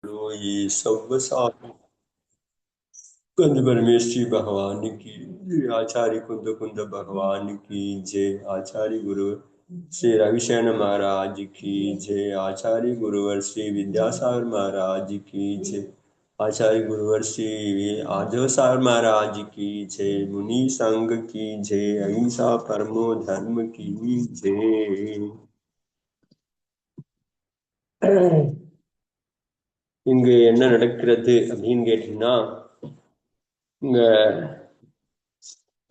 ये सब साथ कुंद परमेश्वरी भगवान की जय। आचार्य कुंद कुंद भगवान की जय। आचार्य गुरु श्री रविशरण महाराज की जय। आचार्य गुरुवर श्री विद्यासागर महाराज की जय। आचार्य गुरुवर श्री आजो सागर महाराज की जय। मुनि संघ की जय। अहिंसा परमो धर्म की जय। இங்கு என்ன நடக்கிறது அப்படின்னு கேட்டீங்கன்னா, இங்க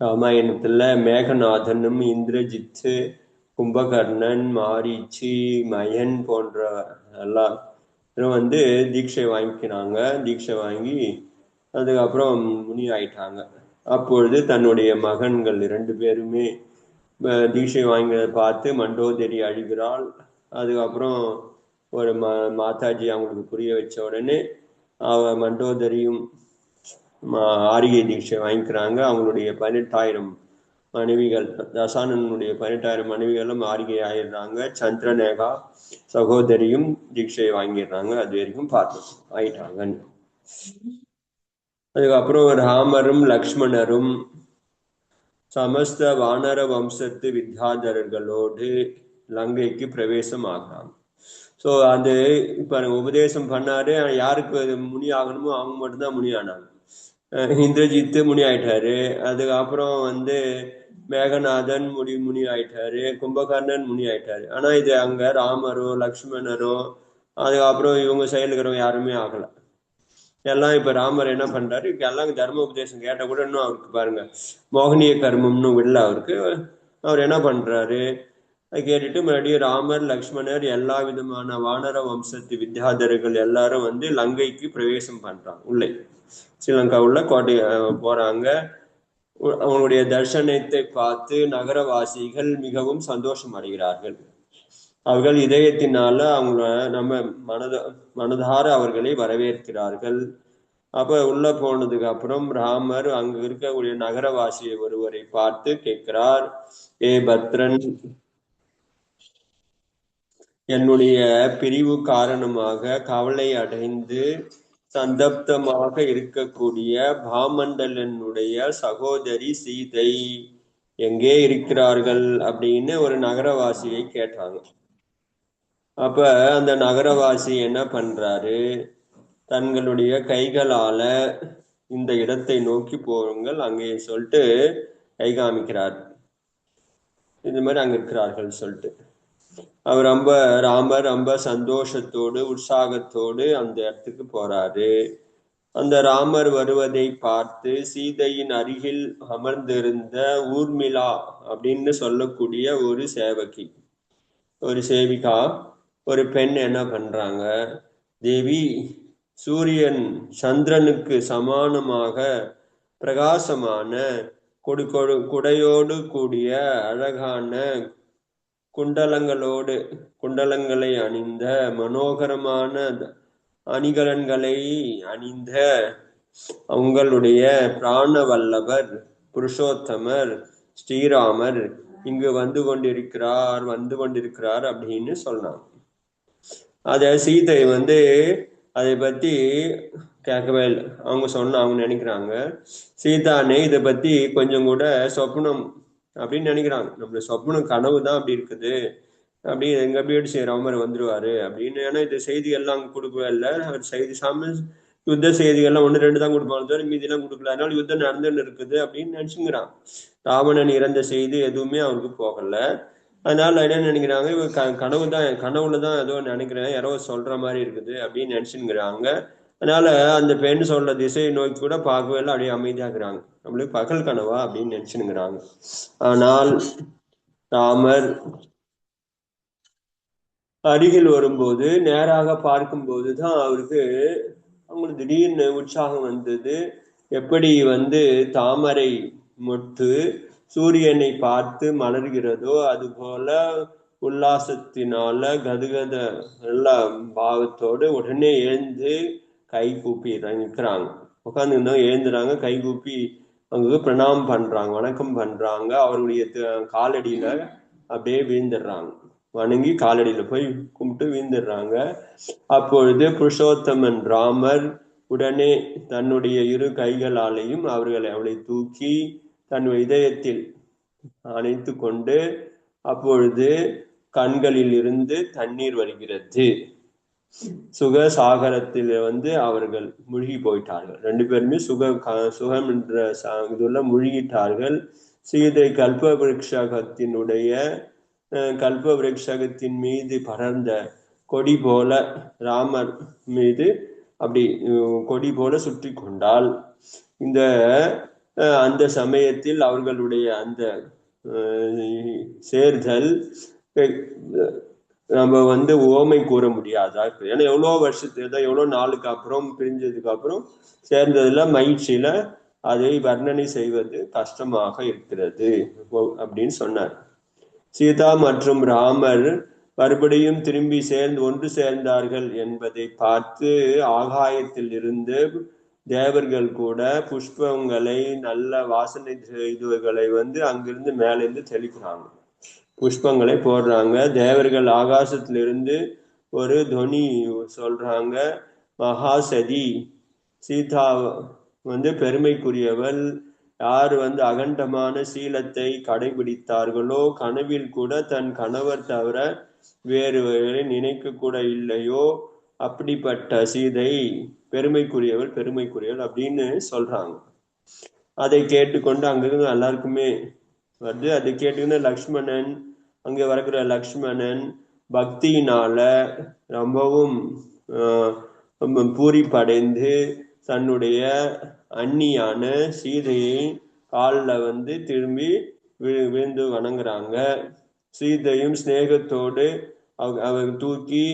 ராமாயணத்துல மேகநாதனும் இந்திரஜித்து கும்பகர்ணன் மாரீச்சி மயன் போன்ற எல்லாம் வந்து தீட்சை வாங்கிக்கிறாங்க. தீட்சை வாங்கி அதுக்கப்புறம் முனி ஆயிட்டாங்க. அப்பொழுது தன்னுடைய மகன்கள் 2 பேருமே தீட்சை வாங்கினதை பார்த்து மண்டோதரி அழுகிறாள். அதுக்கப்புறம் ஒரு மாதாஜி அவங்களுக்கு புரிய வச்ச உடனே மண்டோதரியும் ஆரியை தீட்சை வாங்கிக்கிறாங்க. அவங்களுடைய 18,000 மனைவிகள், தசானனுடைய 18,000 மனைவிகளும் ஆரிகை ஆயிடுறாங்க. சந்திரநேகா சகோதரியும் தீட்சையை வாங்கிடுறாங்க. அது வரைக்கும் பார்த்தோம் ஆயிட்டாங்க. அதுக்கப்புறம் ராமரும் லக்ஷ்மணரும் சமஸ்த வானர வம்சத்து வித்யாதரர்களோடு லங்கைக்கு பிரவேசம் ஆகிறாங்க. ஸோ அது இப்ப உபதேசம் பண்ணாரு. யாருக்கு முனி ஆகணுமோ அவங்க மட்டும்தான் முனி ஆனாங்க. இந்திரஜித்து முனி ஆயிட்டாரு. அதுக்கப்புறம் வந்து மேகநாதன் முனி ஆயிட்டாரு. கும்பகர்ணன் முனி ஆயிட்டாரு. ஆனா இது அங்க ராமரோ லக்ஷ்மணரோ அதுக்கப்புறம் இவங்க செயலுக்கிறவங்க யாருமே ஆகல. எல்லாம் இப்ப ராமர் என்ன பண்றாரு, எல்லாம் தர்ம உபதேசம் கேட்ட கூட இன்னும் அவருக்கு பாருங்க மோகனிய கர்மம்னு விடல அவருக்கு. அவர் என்ன பண்றாரு, கேட்டுட்டு மறுபடியும் ராமர் லக்ஷ்மணர் எல்லா விதமான வானர வம்சத்து வித்யாதரர்கள் எல்லாரும் வந்து லங்கைக்கு பிரவேசம் பண்றாங்க. உள்ளே ஸ்ரீலங்கா உள்ள கோட்டை போறாங்க. அவங்களுடைய தர்சனத்தை பார்த்து நகரவாசிகள் மிகவும் சந்தோஷம் அடைகிறார்கள். அவர்கள் இதயத்தினால அவங்கள நம்ம மனதார அவர்களை வரவேற்கிறார்கள். அப்ப உள்ள போனதுக்கு அப்புறம் ராமர் அங்க இருக்கக்கூடிய நகரவாசியை ஒருவரை பார்த்து கேட்கிறார், ஏ பத்ரன், என்னுடைய பிரிவு காரணமாக கவலை அடைந்து சந்தப்தமாக இருக்கக்கூடிய பாமண்டலனுடைய சகோதரி சீதை எங்கே இருக்கிறார்கள் அப்படின்னு ஒரு நகரவாசியை கேட்டாங்க. அப்ப அந்த நகரவாசி என்ன பண்றாரு, தங்களுடைய கைகளால இந்த இடத்தை நோக்கி போருங்கள் அங்கே சொல்லிட்டு கை காமிக்கிறார். இந்த மாதிரி அங்க இருக்கிறார்கள் சொல்லிட்டு அவர் ராமர் ரொம்ப சந்தோஷத்தோடு உற்சாகத்தோடு அந்த இடத்துக்கு போறாரு. அந்த ராமர் வருவதை பார்த்து சீதையின் அருகில் அமர்ந்திருந்த ஊர்மிளா அப்படின்னு சொல்லக்கூடிய ஒரு சேவிகா ஒரு பெண் என்ன பண்றாங்க, தேவி, சூரியன் சந்திரனுக்கு சமானமாக பிரகாசமான குடையோடு கூடிய அழகான குண்டலங்களை அணிந்த மனோகரமான அணிகலன்களை அணிந்த உங்களுடைய பிராண வல்லவர் புருஷோத்தமர் ஸ்ரீராமர் இங்கு வந்து கொண்டிருக்கிறார் அப்படின்னு சொன்னாங்க. அத சீதை வந்து அதை பத்தி கேட்கவே இல்லை. அவங்க நினைக்கிறாங்க, சீதானே இதை பத்தி கொஞ்சம் கூட சொப்னம் அப்படின்னு நினைக்கிறாங்க. நம்மளோட சொப்னம் கனவு தான் அப்படி இருக்குது, அப்படி எங்க எப்படி ராமர் வந்துருவாரு அப்படின்னு. ஏன்னா இந்த செய்தி எல்லாம் கொடுக்கவே இல்லை. அவர் செய்தி யுத்த செய்திகள்லாம் 1-2 தான் கொடுப்பாங்க, தவிர மீதி எல்லாம் கொடுக்கல. அதனால யுத்தம் நடந்துன்னு இருக்குது அப்படின்னு நினைச்சுங்கிறான். ராவணன் இறந்த செய்தி எதுவுமே அவருக்கு போகல. அதனால என்ன நினைக்கிறாங்க, கனவுலதான் ஏதோ நினைக்கிறேன், யாரோ சொல்ற மாதிரி இருக்குது அப்படின்னு நினைச்சுங்கிறாங்க. அதனால அந்த பெண் சொல்ற திசையை நோக்கி கூட பார்க்கவே இல்லை, அப்படியே அமைதியாக்குறாங்க. நம்மளுக்கு பகல் கனவா அப்படின்னு நினைச்சுங்கிறாங்க. ஆனால் ராமர் அருகில் வரும்போது நேராக பார்க்கும் போதுதான் அவருக்கு அவங்களுக்கு திடீர்னு உற்சாகம் வந்தது. எப்படி வந்து தாமரை மொட்டு சூரியனை பார்த்து மலர்கிறதோ அது போல உல்லாசத்தினால கதுகத நல்ல பாவத்தோடு உடனே எழுந்து கை கூப்பி நிற்கிறாங்க. உட்காந்துருந்தோம் எழுந்துறாங்க, கை கூப்பி அவங்க பிரணாமம் பண்றாங்க, வணக்கம் பண்றாங்க. அவருடைய காலடியில அப்படியே வீழ்ந்துடுறாங்க. வணங்கி காலடியில போய் கும்பிட்டு வீழ்ந்துடுறாங்க. அப்பொழுது புருஷோத்தமன் ராமர் உடனே தன்னுடைய இரு கைகளாலேயும் அவளை தூக்கி தன் இதயத்தில் அணைத்து கொண்டு, அப்பொழுது கண்களில் இருந்து தண்ணீர் வருகிறது. சுகசாகரத்தில் அவர்கள் மூழ்கி போயிட்டார்கள். 2 பேருமே சுகம் என்ற இதுல மூழ்கிட்டார்கள். சீதை கல்ப விருட்சகத்தின் மீது படர்ந்த கொடி போல ராமர் மீது அப்படி கொடி போல சுற்றி கொண்டாள். அந்த சமயத்தில் அவர்களுடைய அந்த சேர்தல் நம்ம ஓமை கூற முடியாதா? ஏன்னா எவ்வளோ நாளுக்கு அப்புறம் பிரிஞ்சதுக்கு அப்புறம் சேர்ந்ததுல மகிழ்ச்சியில அதை வர்ணனை செய்வது கஷ்டமாக இருக்கிறது அப்படின்னு சொன்னார். சீதா மற்றும் ராமர் மறுபடியும் திரும்பி ஒன்று சேர்ந்தார்கள் என்பதை பார்த்து ஆகாயத்தில் இருந்து தேவர்கள் கூட புஷ்பங்களை நல்ல வாசனை இதுகளை அங்கிருந்து மேலிருந்து தெளிக்கிறாங்க, புஷ்பங்களை போடுறாங்க. தேவர்கள் ஆகாசத்திலிருந்து ஒரு துவனி சொல்றாங்க, மகாசதி சீதா பெருமைக்குரியவள். யார் அகண்டமான சீலத்தை கடைபிடித்தார்களோ, கனவில் கூட தன் கணவர் தவிர வேறு நினைக்க கூட இல்லையோ, அப்படிப்பட்ட சீதை பெருமைக்குரியவள் அப்படின்னு சொல்றாங்க. அதை கேட்டுக்கொண்டு அங்கிருந்து எல்லாருக்குமே அதை கேட்டுக்கிட்டு லக்ஷ்மணன், அங்கே வரக்கிற லக்ஷ்மணன் பக்தியினால ரொம்பவும் பூரிப்படைந்து தன்னுடைய அண்ணியான சீதையை காலில் திரும்பி விழுந்து வணங்குறாங்க. சீதையும் ஸ்நேகத்தோடு அவர் தூக்கி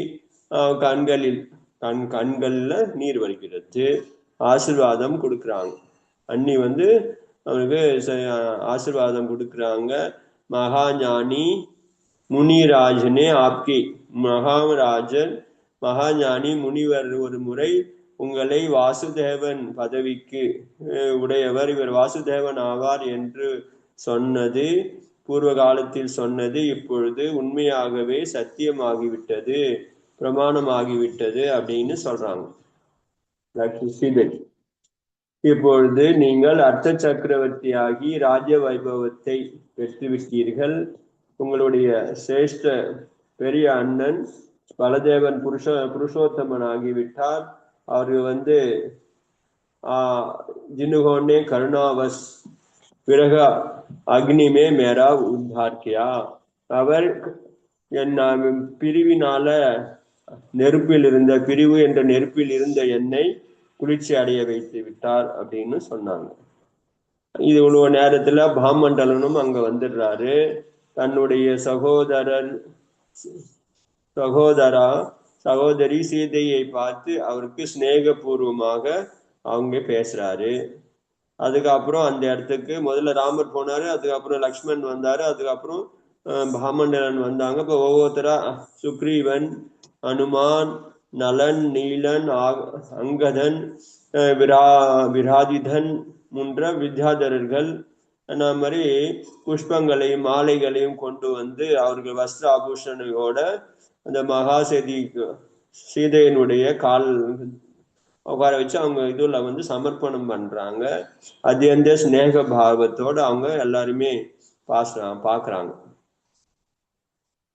கண்கள்ல நீர் வருகிறது, ஆசீர்வாதம் கொடுக்குறாங்க. அண்ணி அவனுக்கு ஆசீர்வாதம் கொடுக்குறாங்க. மகாஞானி முனிராஜனே ஆப்கி, மகாஞானி முனிவர் ஒரு முறை உங்களை வாசுதேவன் பதவிக்கு உடையவர், இவர் வாசுதேவன் ஆவார் என்று சொன்னது, பூர்வ காலத்தில் சொன்னது இப்பொழுது உண்மையாகவே சத்தியமாகிவிட்டது, பிரமாணமாகிவிட்டது அப்படின்னு சொல்றாங்க. சீதை, இப்பொழுது நீங்கள் அர்த்த சக்கரவர்த்தியாகி ராஜ்ய வைபவத்தை பெற்றுவிட்டீர்கள். உங்களுடைய சிரேஷ்ட பெரிய அண்ணன் பலதேவன் புருஷோத்தமன் ஆகிவிட்டார். அவரு ஜினுகோனே கருணாவஸ் விரக அக்னிமே மேரா உத்தார்கியா, அவர் என் பிரிவினால பிரிவு என்ற நெருப்பில் இருந்த என்னை குளிர்ச்சி அடைய வைத்து விட்டார் அப்படின்னு சொன்னாங்க. இது இவ்வளவு நேரத்துல பாமண்டலனும் அங்க வந்துடுறாரு. தன்னுடைய சகோதரி சீதையை பார்த்து அவருக்கு ஸ்நேகபூர்வமாக அவங்க பேசுறாரு. அதுக்கப்புறம் அந்த இடத்துக்கு முதல்ல ராமர் போனாரு, அதுக்கப்புறம் லக்ஷ்மண் வந்தாரு, அதுக்கப்புறம் பாமண்டலன் வந்தாங்க. இப்ப ஒவ்வொருத்தரா சுக்ரீவன், அனுமான், நலன், நீலன், அங்கதன், விராதிதன் போன்ற வித்யாதரர்கள் மாதிரி புஷ்பங்களையும் மாலைகளையும் கொண்டு அவர்கள் வஸ்திர ஆபூஷணையோட அந்த சீதையினுடைய கால் உட்கார வச்சு அவங்க இதுல சமர்ப்பணம் பண்றாங்க. அது அந்த ஸ்நேக பாவத்தோட அவங்க எல்லாருமே பாக்குறாங்க.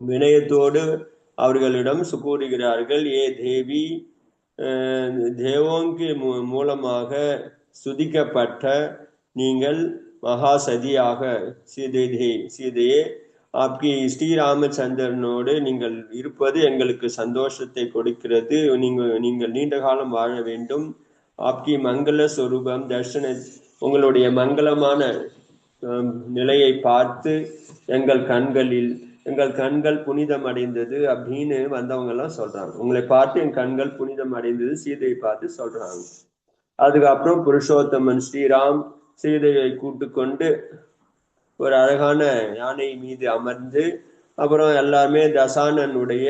வினயத்தோடு அவர்களிடம் கூறுகிறார்கள், ஏ தேவி, தேவோங்கி மூலமாக சுதிக்கப்பட்ட நீங்கள் மகாசதியாக சீதையே, ஆப்கி ஸ்ரீராமச்சந்திரனோடு நீங்கள் இருப்பது எங்களுக்கு சந்தோஷத்தை கொடுக்கிறது. நீங்கள் நீண்ட காலம் வாழ வேண்டும். ஆப்கி மங்கள ஸ்வரூபம் தர்ஷன, உங்களுடைய மங்களமான நிலையை பார்த்து எங்கள் கண்கள் புனிதம் அடைந்தது அப்படின்னு வந்தவங்க எல்லாம் சொல்றாங்க. உங்களை பார்த்து என் கண்கள் புனிதம் அடைந்தது சீதையை பார்த்து சொல்றாங்க. அதுக்கப்புறம் புருஷோத்தமன் ஸ்ரீராம் சீதையை கூட்டு கொண்டு ஒரு அழகான யானை மீது அமர்ந்து அப்புறம் எல்லாருமே தசானனுடைய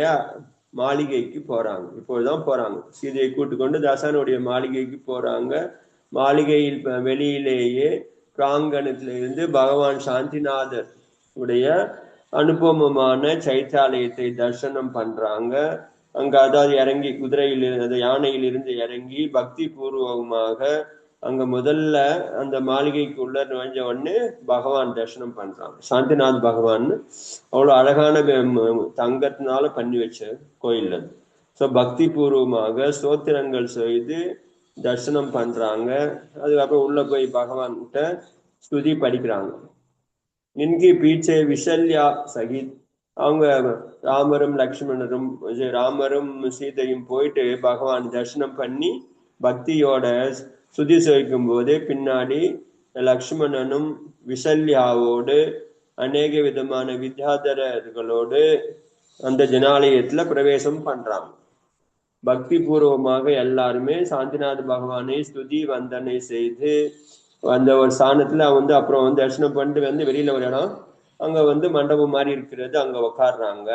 மாளிகைக்கு போறாங்க. இப்போதுதான் போறாங்க. சீதையை கூட்டு கொண்டு தசானுடைய மாளிகைக்கு போறாங்க. மாளிகையில் வெளியிலேயே பிராங்கணத்திலிருந்து பகவான் சாந்திநாதர் உடைய அனுபவமான சைத்தாலயத்தை தரிசனம் பண்றாங்க. அங்க அதாவது இறங்கி குதிரையில் யானையில் இருந்து இறங்கி பக்தி பூர்வமாக அங்க முதல்ல அந்த மாளிகைக்குள்ள நுழைஞ்ச உடனே பகவான் தரிசனம் பண்றாங்க. சாந்திநாத் பகவான் அவ்வளவு அழகான தங்கத்தினால பண்ணி வச்ச கோயில் அது. ஸோ பக்தி பூர்வமாக ஸ்தோத்திரங்கள் செய்து தரிசனம் பண்றாங்க. அதுக்கப்புறம் உள்ள போய் பகவான்கிட்ட ஸ்துதி படிக்கிறாங்க. இன்கி பீச்சே விஷல்யா சகித் அவங்க ராமரும் லக்ஷ்மணரும் ராமரும் சீதையும் போயிட்டு பகவான் தரிசனம் பண்ணி பக்தியோட சுதி சேவிக்கும் போது பின்னாடி லக்ஷ்மணனும் விஷல்யாவோடு அநேக விதமான வித்யாதரர்களோடு அந்த ஜனாலயத்துல பிரவேசம் பண்றாங்க. பக்தி பூர்வமாக எல்லாருமே சாந்திநாத பகவானை ஸ்துதி வந்தனை செய்து அந்த ஒரு ஸ்தானத்துல அப்புறம் தரிசனம் பண்ணிட்டு வெளியில ஒரு இடம் அங்க மண்டபம் மாதிரி இருக்கிறது, அங்க உட்காடுறாங்க.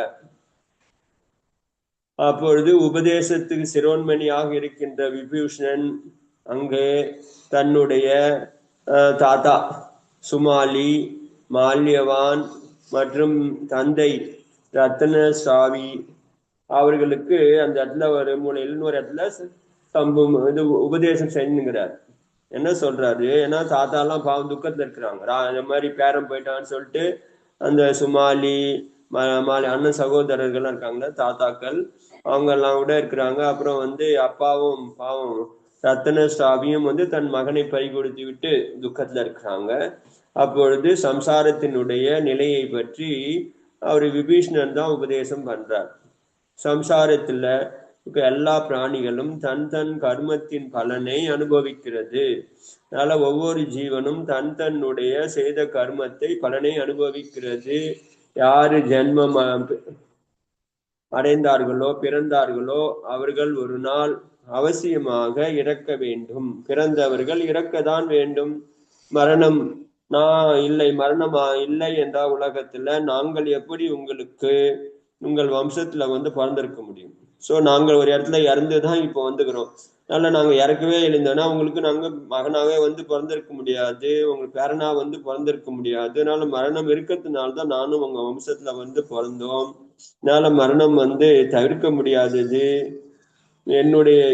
அப்பொழுது உபதேசத்துக்கு சிரோன்மணியாக இருக்கின்ற விபூஷணன் அங்கே தன்னுடைய தாத்தா சுமாலி, மால்யவான் மற்றும் தந்தை ரத்ன சாவி அவர்களுக்கு அந்த இடத்துல ஒரு மூலையில் இன்னொரு இடத்துல சம்பம் இது உபதேசம் செஞ்சுங்கிறார். என்ன சொல்றாரு, ஏன்னா தாத்தா எல்லாம் பாவம் துக்கத்துல இருக்கிறாங்க. இந்த மாதிரி பேரம் போயிட்டான்னு சொல்லிட்டு அந்த சுமாலி மாலி அண்ணன் சகோதரர்கள் இருக்காங்களா தாத்தாக்கள், அவங்க எல்லாம் கூட இருக்கிறாங்க. அப்புறம் அப்பாவும் பாவம் ரத்தன சாபியும் தன் மகனை பறி கொடுத்து விட்டு துக்கத்துல இருக்கிறாங்க. அப்பொழுது சம்சாரத்தினுடைய நிலையை பற்றி அவர் விபீஷ்ணன் தான் உபதேசம் பண்றார். சம்சாரத்துல எல்லா பிராணிகளும் தன் தன் கர்மத்தின் பலனை அனுபவிக்கிறது. அதனால ஒவ்வொரு ஜீவனும் தன்னுடைய செய்த கர்மத்தை பலனை அனுபவிக்கிறது. யாரு ஜென்மம் அடைந்தார்களோ பிறந்தார்களோ அவர்கள் ஒரு நாள் அவசியமாக இறக்க வேண்டும். பிறந்தவர்கள் இறக்கத்தான் வேண்டும். மரணம் மரணமா இல்லை என்ற உலகத்துல நாங்கள் எப்படி உங்கள் வம்சத்துல பிறந்திருக்க முடியும்? ஸோ நாங்கள் ஒரு இடத்துல இறந்துதான் இப்போ வந்துக்கிறோம். அதனால நாங்க இறக்கவே இருந்தோம்னா உங்களுக்கு நாங்க மகனாவே பிறந்திருக்க முடியாது, உங்களுக்கு பேரனா பிறந்திருக்க முடியாது. அதனால மரணம் இருக்கிறதுனால்தான் நானும் உங்க வம்சத்துல பிறந்தோம். அதனால மரணம் தவிர்க்க முடியாதது.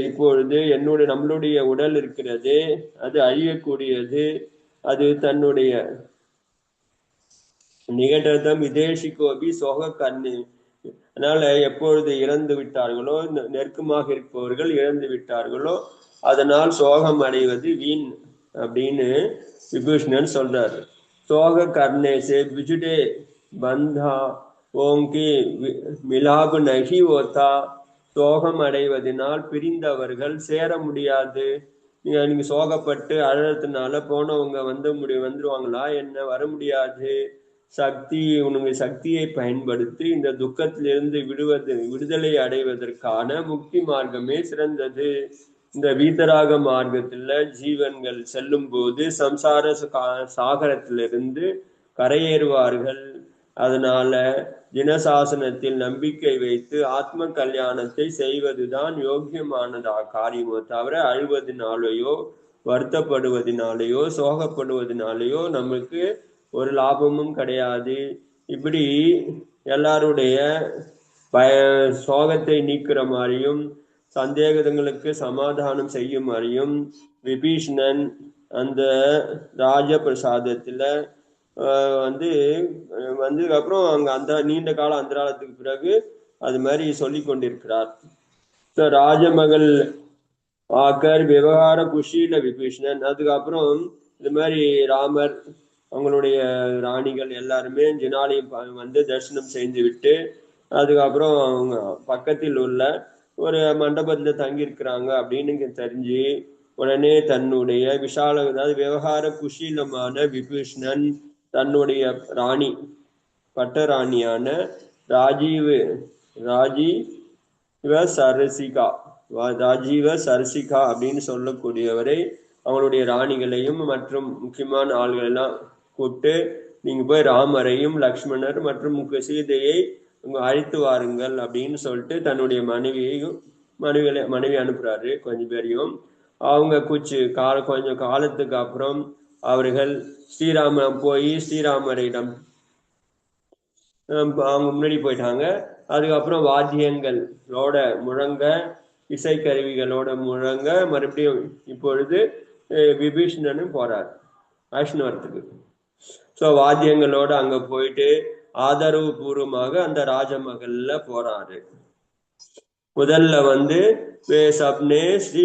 இப்பொழுது நம்மளுடைய உடல் இருக்கிறது, அது அழியக்கூடியது. அது தன்னுடைய நிகழ்தம் விதேசிக்கோபி சோக கண்ணு. அதனால எப்பொழுது இறந்து விட்டார்களோ, நெருக்கமாக இருப்பவர்கள் இறந்து விட்டார்களோ அதனால் சோகம் அடைவது வீண் அப்படின்னு விபூஷணன் சொல்றாரு. சோக கர்ணேசே பிஜுடே பந்தா ஓங்கி மிலாபு நகி ஓத்தா. சோகம் அடைவதனால் பிரிந்தவர்கள் சேர முடியாது. நீங்க சோகப்பட்டு அழறதுனால போனவங்க வந்துருவாங்களா என்ன? வர முடியாது. உன்னுடைய சக்தியை பயன்படுத்தி இந்த துக்கத்திலிருந்து விடுதலை அடைவதற்கான முக்தி மார்க்கமே சிறந்தது. இந்த வீதராக மார்க்கத்துல ஜீவன்கள் செல்லும் போது சம்சார சாகரத்திலிருந்து கரையேறுவார்கள். அதனால தினசாசனத்தில் நம்பிக்கை வைத்து ஆத்ம கல்யாணத்தை செய்வதுதான் யோக்கியமானதா காரியமோ தவிர அழுவதனாலேயோ வருத்தப்படுவதனாலேயோ சோகப்படுவதனாலேயோ நமக்கு ஒரு லாபமும் கிடையாது. இப்படி எல்லாருடைய சோகத்தை நீக்கிற மாதிரியும் சந்தேகங்களுக்கு சமாதானம் செய்யும் மாதிரியும் விபீஷ்ணன் அந்த ராஜ பிரசாதத்துல அப்புறம் அங்க அந்த நீண்ட கால அந்தராலத்துக்கு பிறகு அது மாதிரி சொல்லி கொண்டிருக்கிறார். ராஜமகள் ஆக்கர் விவகார குஷியில விபீஷ்ணன். அதுக்கப்புறம் இது மாதிரி ராமர் அவங்களுடைய ராணிகள் எல்லாருமே ஜனாலயம் தரிசனம் செய்து விட்டு அதுக்கப்புறம் அவங்க பக்கத்தில் உள்ள ஒரு மண்டபத்துல தங்கி இருக்கிறாங்க அப்படின்னு தெரிஞ்சு உடனே தன்னுடைய விஷால அதாவது விவகார குஷீலமான விபீஷ்ணன் தன்னுடைய ராணி பட்டராணியான ராஜீவ சரசிகா அப்படின்னு சொல்லக்கூடியவரை அவங்களுடைய ராணிகளையும் மற்றும் முக்கியமான ஆள்களெல்லாம் கூப்பிட்டு நீங்க போய் ராமரையும் லக்ஷ்மணர் மற்றும் சீதையை அழைத்து வாருங்கள் அப்படின்னு சொல்லிட்டு தன்னுடைய மனைவி அனுப்புறாரு. கொஞ்சம் பேரையும் அவங்க கொஞ்சம் காலத்துக்கு அப்புறம் அவர்கள் ஸ்ரீராமரிடம் அவங்க முன்னாடி போயிட்டாங்க. அதுக்கப்புறம் வாத்தியங்களோட முழங்க, இசைக்கருவிகளோட முழங்க மறுபடியும் இப்பொழுது விபீஷணனும் போறார் வைஷ்ணவத்துக்கு. ஸோ வாத்தியங்களோட அங்க போயிட்டு ஆதரவு பூர்வமாக அந்த ராஜமகல்ல போறாரு. முதல்ல வந்து वे सबने श्री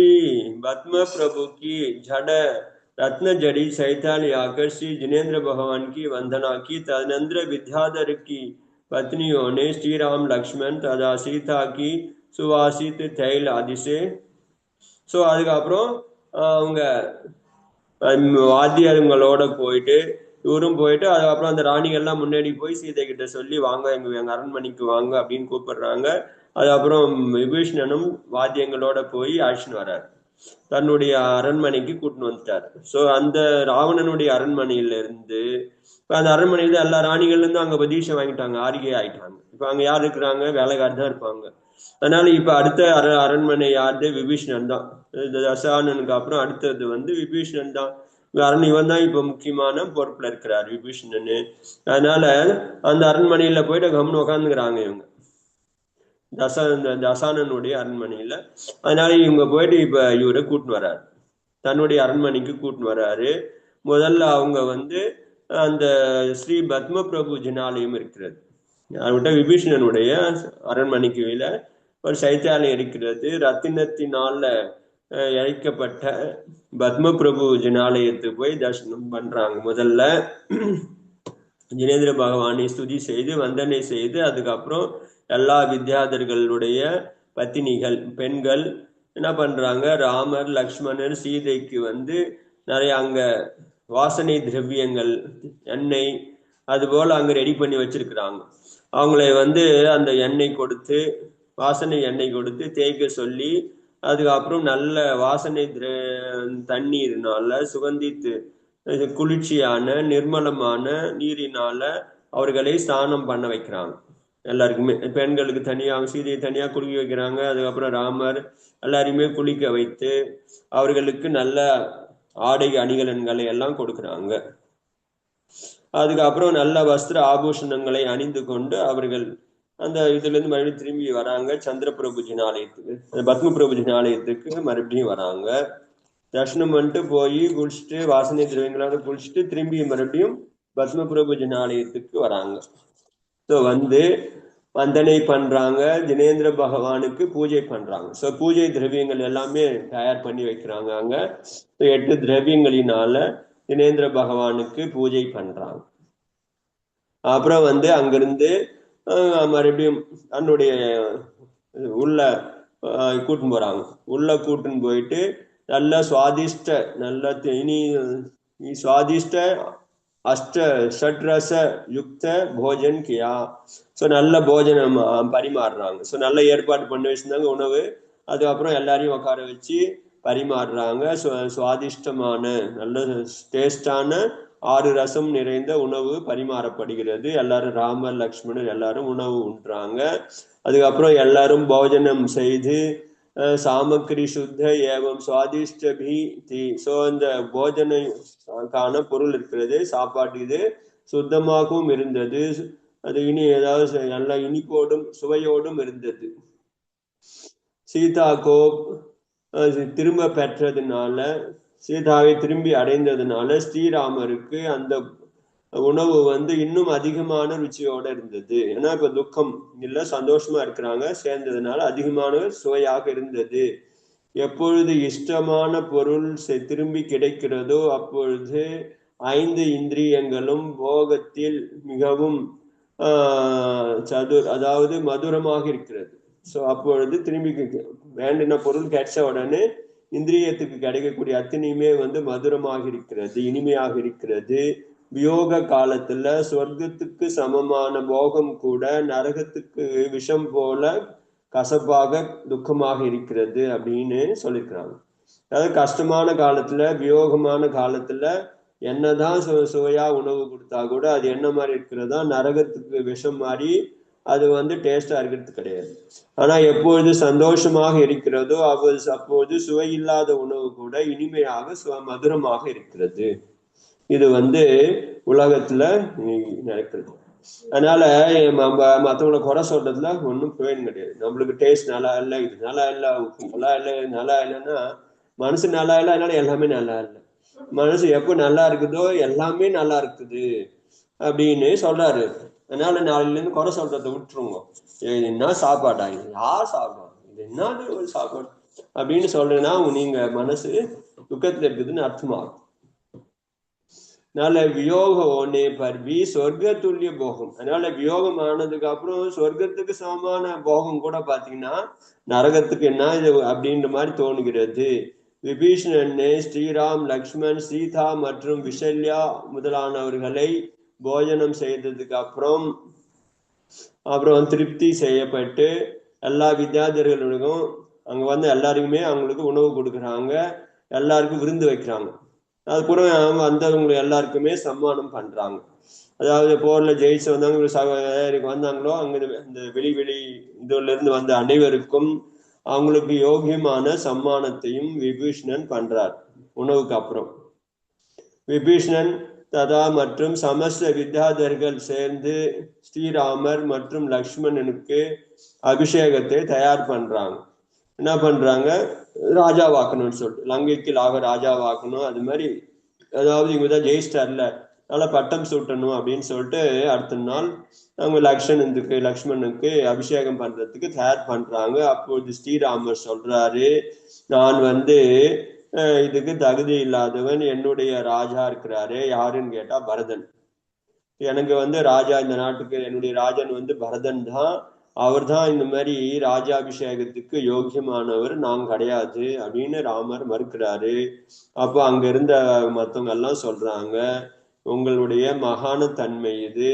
पद्म प्रभु की जड़ रत्न जड़ी सैताली आकर श्री जिनेन्द्र भगवान की वंदना की। तदनंतर विद्याधर की पत्नियों ने श्री राम लक्ष्मण तथा सीता की सुवासित तैल आदि से ஸோ அதுக்கப்புறம் அவங்க வாத்தியங்களோட போயிட்டு இவரும் போயிட்டு அதுக்கப்புறம் அந்த ராணிகள்லாம் முன்னாடி போய் சீதை கிட்ட சொல்லி வாங்க எங்க அரண்மனைக்கு வாங்க அப்படின்னு கூப்பிடுறாங்க. அதுக்கப்புறம் விபீஷணனும் வாத்தியங்களோட போய் அழைச்சின்னு வர்றார், தன்னுடைய அரண்மனைக்கு கூட்டின்னு வந்துட்டார். ஸோ அந்த ராவணனுடைய அரண்மனையில இருந்து இப்போ அந்த அரண்மனையில எல்லா ராணிகள்ல இருந்து அங்க பதீஷம் வாங்கிட்டாங்க, ஆரிகை ஆயிட்டாங்க. இப்போ அங்க யார் இருக்கிறாங்க? வேலைக்காரி தான் இருப்பாங்க. அதனால இப்ப அடுத்த அரண்மனை யாரு? விபீஷணன் தான். தசானனுக்கு அப்புறம் அடுத்தது வந்து விபீஷணன் தான். இவன் தான் இப்ப முக்கியமான பொறுப்புல இருக்கிறார் விபீஷணனு. அதனால அந்த அரண்மனையில போயிட்டு கம்னு உக்காந்துக்கிறாங்க இவங்க தசானனுடைய அரண்மனையில. அதனால இவங்க போயிட்டு இப்ப இவரை கூட்டின்னு வர்றாரு, தன்னுடைய அரண்மனைக்கு கூட்டின்னு வர்றாரு. முதல்ல அவங்க வந்து அந்த ஸ்ரீ பத்ம பிரபு ஜினாலயம் இருக்கிறது, அவர்கிட்ட விபீஷணனுடைய அரண்மனைக்கு வெளியில ஒரு சைத்தியாலயம் இருக்கிறது. ரத்தினத்தினால இழைக்கப்பட்ட பத்ம பிரபு ஜினாலயத்துக்கு போய் தரிசனம் பண்றாங்க. முதல்ல ஜினேந்திர பகவானை ஸ்துதி செய்து வந்தனை செய்து அதுக்கப்புறம் எல்லா வித்யாதர்களுடைய பத்தினிகள் பெண்கள் என்ன பண்றாங்க, ராமர் லக்ஷ்மணர் சீதைக்கு வந்து நிறைய அங்க வாசனை திரவியங்கள் எண்ணெய் அது போல அங்க ரெடி பண்ணி வச்சிருக்கிறாங்க. அவங்களை வந்து அந்த எண்ணெய் கொடுத்து வாசனை எண்ணெய் கொடுத்து தேய்க்க சொல்லி அதுக்கப்புறம் நல்ல வாசனை தண்ணீர்னால சுகந்தித்து குளிர்ச்சியான நிர்மலமான நீரினால அவர்களை ஸ்நானம் பண்ண வைக்கிறாங்க. எல்லாருக்குமே பெண்களுக்கு தனியாக சீதையை தனியாக குளிக்க வைக்கிறாங்க. அதுக்கப்புறம் ராமர் எல்லாரையுமே குளிக்க வைத்து அவர்களுக்கு நல்ல ஆடை அணிகலன்களை எல்லாம் கொடுக்குறாங்க. அதுக்கப்புறம் நல்ல வஸ்திர ஆபூஷணங்களை அணிந்து கொண்டு அவர்கள் அந்த இதுல இருந்து மறுபடியும் திரும்பி வராங்க சந்திர பிரபு ஜினாலயத்துக்கு, பத்ம பிரபு ஜினாலயத்துக்கு மறுபடியும் வராங்க. தர்ஷனம் பண்ணிட்டு போய் குளிச்சுட்டு வாசனை திரவியங்களோட குளிச்சுட்டு திரும்பி மறுபடியும் பத்ம பிரபு ஜினாலயத்துக்கு வராங்க. ஸோ வந்து வந்தனை பண்றாங்க, ஜினேந்திர பகவானுக்கு பூஜை பண்றாங்க. ஸோ பூஜை திரவியங்கள் எல்லாமே தயார் பண்ணி வைக்கிறாங்க அங்க. 8 திரவியங்களினால ஜினேந்திர பகவானுக்கு பூஜை பண்றாங்க. அப்புறம் வந்து அங்கிருந்து மறுபடியும் தன்னுடைய உள்ள கூட்டின்னு போறாங்க. உள்ள கூட்டின்னு போயிட்டு நல்ல சுவாதிஷ்ட நல்ல இனி சுவாதிஷ்ட அஷ்ட ஷட்ரச யுக்த போஜன் கியா. ஸோ நல்ல போஜனம் பரிமாறுறாங்க. ஸோ நல்ல ஏற்பாடு பண்ணி வச்சிருந்தாங்க உணவு. அதுக்கப்புறம் எல்லாரையும் உட்கார வச்சு பரிமாறுறாங்க. சுவாதிஷ்டமான நல்ல டேஸ்டான 6 ரசம் நிறைந்த உணவு பரிமாறப்படுகிறது. எல்லாரும் ராமர் லக்ஷ்மணர் எல்லாரும் உணவு உண்றாங்க. அதுக்கப்புறம் எல்லாரும் போஜனம் செய்து சாமக்கிரி சுத்த ஏவம் சுவாதிஷ்ட பி தி. ஸோ அந்த போஜனக்கான பொருள் இருக்கிறது, சாப்பாடு இது சுத்தமாகவும் இருந்தது. அது ஏதாவது நல்ல இனிப்போடும் சுவையோடும் இருந்தது. சீதா கோ திரும்ப பெற்றதுனால சீதாவை திரும்பி அடைந்ததுனால ஸ்ரீராமருக்கு அந்த உணவு வந்து இன்னும் அதிகமான ருச்சியோட இருந்தது. ஏன்னா இப்ப துக்கம் இல்ல சந்தோஷமா இருக்கிறாங்க, சேர்ந்ததுனால அதிகமான சுவையாக இருந்தது. எப்பொழுது இஷ்டமான பொருள் திரும்பி கிடைக்கிறதோ அப்பொழுது 5 இந்திரியங்களும் போகத்தில் மிகவும் அதாவது மதுரமாக இருக்கிறது. ஸோ அப்பொழுது திரும்பி வேண்டின பொருள் கிடைச்ச உடனே இந்திரியத்துக்கு கிடைக்கக்கூடிய அத்தனையுமே வந்து மதுரமாக இருக்கிறது, இனிமையாக இருக்கிறது. வியோக காலத்துல சொர்க்கத்துக்கு சமமான போகம் கூட நரகத்துக்கு விஷம் போல கசப்பாக துக்கமாக இருக்கிறது அப்படின்னு சொல்லியிருக்கிறாங்க. அதாவது கஷ்டமான காலத்துல வியோகமான காலத்துல என்னதான் சுவையா உணவு கொடுத்தா கூட அது என்ன மாதிரி இருக்கிறதா நரகத்துக்கு விஷம் மாதிரி அது வந்து டேஸ்டா இருக்கிறது கிடையாது. ஆனா எப்பொழுது சந்தோஷமாக இருக்கிறதோ அப்போது சுவை இல்லாத உணவு கூட இனிமையாக மதுரமாக இருக்கிறது. இது வந்து உலகத்துல நடக்கிறது. அதனால நம்ம மற்றவங்களை குறை சொல்றதுல ஒன்றும் பிரயோஜனம் கிடையாது. நம்மளுக்கு டேஸ்ட் நல்லா இல்லை, இது நல்லா இல்லை, உப்பு நல்லா இல்லை, நல்லா இல்லைன்னா மனசு நல்லா இல்லை, அதனால எல்லாமே நல்லா இல்லை. மனசு எப்போ நல்லா இருக்குதோ எல்லாமே நல்லா இருக்குது அப்படின்னு சொல்றாரு. அதனால நாளையில இருந்து குறை சொல்றதை விட்டுருங்க. என்ன சாப்பாடா இது, யார் சாப்பிடும், இது என்னது ஒரு சாப்பாடு அப்படின்னு சொல்றேன்னா நீங்க மனசு துக்கத்துல இருக்குதுன்னு அர்த்தமாகும். அதனால வியோகம் ஒன்னே பர்வி சொர்க்க துல்லிய போகம். அதனால வியோகம் ஆனதுக்கு அப்புறம் சொர்க்கத்துக்கு சமமான போகம் கூட பாத்தீங்கன்னா நரகத்துக்கு என்ன இது அப்படின்ற மாதிரி தோணுகிறது. விபீஷணனே ஸ்ரீராம், லக்ஷ்மண், சீதா மற்றும் விஷல்யா முதலானவர்களை போஜனம் செய்ததுக்கு அப்புறம் திருப்தி செய்யப்பட்டு எல்லா வித்யார்த்திகளுக்கும் அங்க வந்து எல்லாருக்குமே அவங்களுக்கு உணவு கொடுக்குறாங்க, எல்லாருக்கும் விருந்து வைக்கிறாங்க. அதுக்கப்புறம் வந்தவங்க எல்லாருக்குமே சம்மானம் பண்றாங்க. அதாவது போர்ல ஜெயிச்சு வந்தவங்க வந்தாங்களோ அங்க இந்த வெளி இதுல இருந்து வந்த அனைவருக்கும் அவங்களுக்கு யோகியமான சம்மானத்தையும் விபீஷணன் பண்றார். உணவுக்கு அப்புறம் விபீஷணன் ததா மற்றும் சமஸ்த வித்யாதர்கள் சேர்ந்து ஸ்ரீராமர் மற்றும் லக்ஷ்மணனுக்கு அபிஷேகத்தை தயார் பண்றாங்க. என்ன பண்றாங்க, ராஜாவாக்கணும்னு சொல்லிட்டு, லங்கைக்கு ராஜாவாக்கணும். அது மாதிரி அதாவது இவங்கதான் ஜெயிஸ்டார்ல, நல்லா பட்டம் சூட்டணும் அப்படின்னு சொல்லிட்டு அடுத்த நாள் அவங்க லக்ஷ்மணனுக்கு அபிஷேகம் பண்றதுக்கு தயார் பண்றாங்க. அப்போது ஸ்ரீராமர் சொல்றாரு, நான் வந்து இதுக்கு தகுதி இல்லாதவன், என்னுடைய ராஜா இருக்கிறாரு, யாருன்னு கேட்டா பரதன். எனக்கு வந்து ராஜா, இந்த நாட்டுக்கு என்னுடைய ராஜன் வந்து பரதன் தான், அவர் தான் இந்த மாதிரி ராஜாபிஷேகத்துக்கு யோக்கியமானவர், நான் கிடையாது அப்படின்னு ராமர் மறுக்கிறாரு. அப்போ அங்க இருந்த மற்றவங்க எல்லாம் சொல்றாங்க, உங்களுடைய மகான தன்மை இது,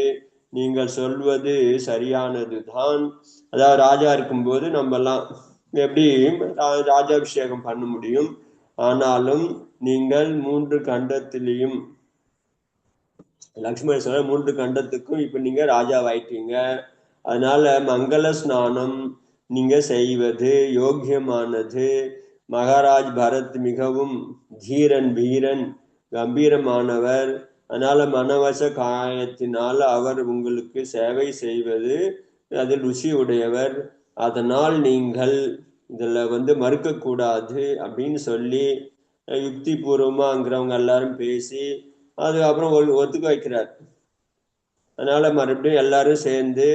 நீங்கள் சொல்வது சரியானது தான். அதாவது ராஜா இருக்கும்போது நம்ம எல்லாம் எப்படி ராஜாபிஷேகம் பண்ண முடியும், ஆனாலும் நீங்கள் 3 கண்டத்திலையும், லக்ஷ்மணன் சொல்ற 3 கண்டத்துக்கும் இப்ப நீங்க ராஜாவாயிட்டீங்க, அதனால மங்கள ஸ்நானம் நீங்க செய்வது யோக்கியமானது. மகாராஜ் பரத் மிகவும் தீரன், வீரன், கம்பீரமானவர். அதனால மனவச காயத்தினால் அவர் உங்களுக்கு சேவை செய்வது அதில் ருசி உடையவர். அதனால் நீங்கள் இதுல வந்து மறுக்க கூடாது அப்படின்னு சொல்லி யுக்தி பூர்வமாங்கிறவங்க எல்லாரும் பேசி அதுக்கப்புறம் ஒத்துக்க வைக்கிறார். அதனால மறுபடியும் எல்லாரும் சேர்ந்து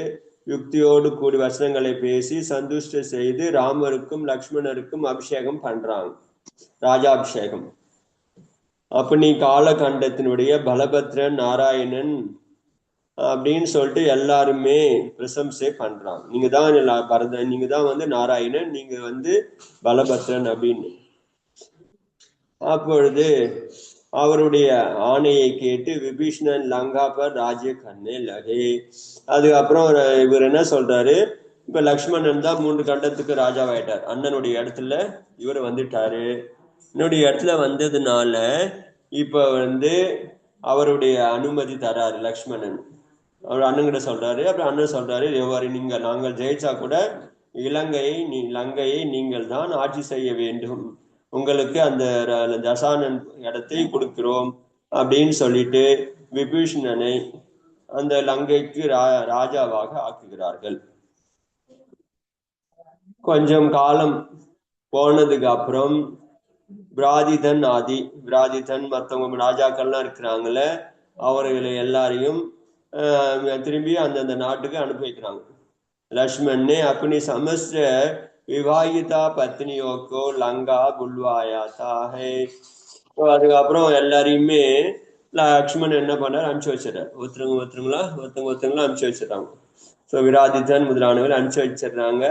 யுக்தியோடு கூடி வசனங்களை பேசி சந்துஷ்ட செய்து ராமருக்கும் லக்ஷ்மணருக்கும் அபிஷேகம் பண்றாங்க, ராஜாபிஷேகம். அப்ப நீ காலகண்டத்தினுடைய பலபத்ரன், நாராயணன் அப்படின்னு சொல்லிட்டு எல்லாருமே பிரசம்சை பண்றாங்க. நீங்க தான் பரதன், நீங்க தான் வந்து நாராயணன், நீங்க வந்து பலபத்ரன் அப்படின்னு. அப்பொழுது அவருடைய ஆணையை கேட்டு விபீஷணன் லங்கா பர் ராஜ்ய கண்ணே லகே. அதுக்கப்புறம் இவர் என்ன சொல்றாரு, இப்ப லக்ஷ்மணன் தான் 3 கண்டத்துக்கு ராஜாவாயிட்டார், அண்ணனுடைய இடத்துல இவர் வந்துட்டாரு. என்னுடைய இடத்துல வந்ததுனால இப்ப வந்து அவருடைய அனுமதி தராரு லக்ஷ்மணன். அவர் அண்ணன்கிட்ட சொல்றாரு. அப்புறம் அண்ணன் சொல்றாரு, எவ்வாறு நாங்கள் ஜெயிச்சா கூட லங்கையை நீங்கள் தான் ஆட்சி செய்ய வேண்டும், உங்களுக்கு அந்த தசானன் இடத்தை கொடுக்கிறோம் அப்படின்னு சொல்லிட்டு விபீஷணனை அந்த லங்கைக்கு ராஜாவாக ஆக்குகிறார்கள். கொஞ்சம் காலம் போனதுக்கு அப்புறம் விராதிதன் மற்றவங்க ராஜாக்கள்லாம் இருக்கிறாங்கள, அவர்களை எல்லாரையும் திரும்பி அந்தந்த நாட்டுக்கு அனுப்பி வைக்கிறாங்க. लक्ष्मण ने अपनी समस्त विवाहिता पत्नियों को लंका बुलवाया था है. அதுக்கப்புறம் எல்லாரையுமே லக்ஷ்மணன் என்ன பண்ணார், அனுப்பிச்சு வச்சிடறாரு. ஒருத்தவங்களா அனுப்பிச்சு வச்சிடறாங்க. ஸோ விராதித்தன் முதலானவர் அனுப்பிச்சு வச்சிடுறாங்க.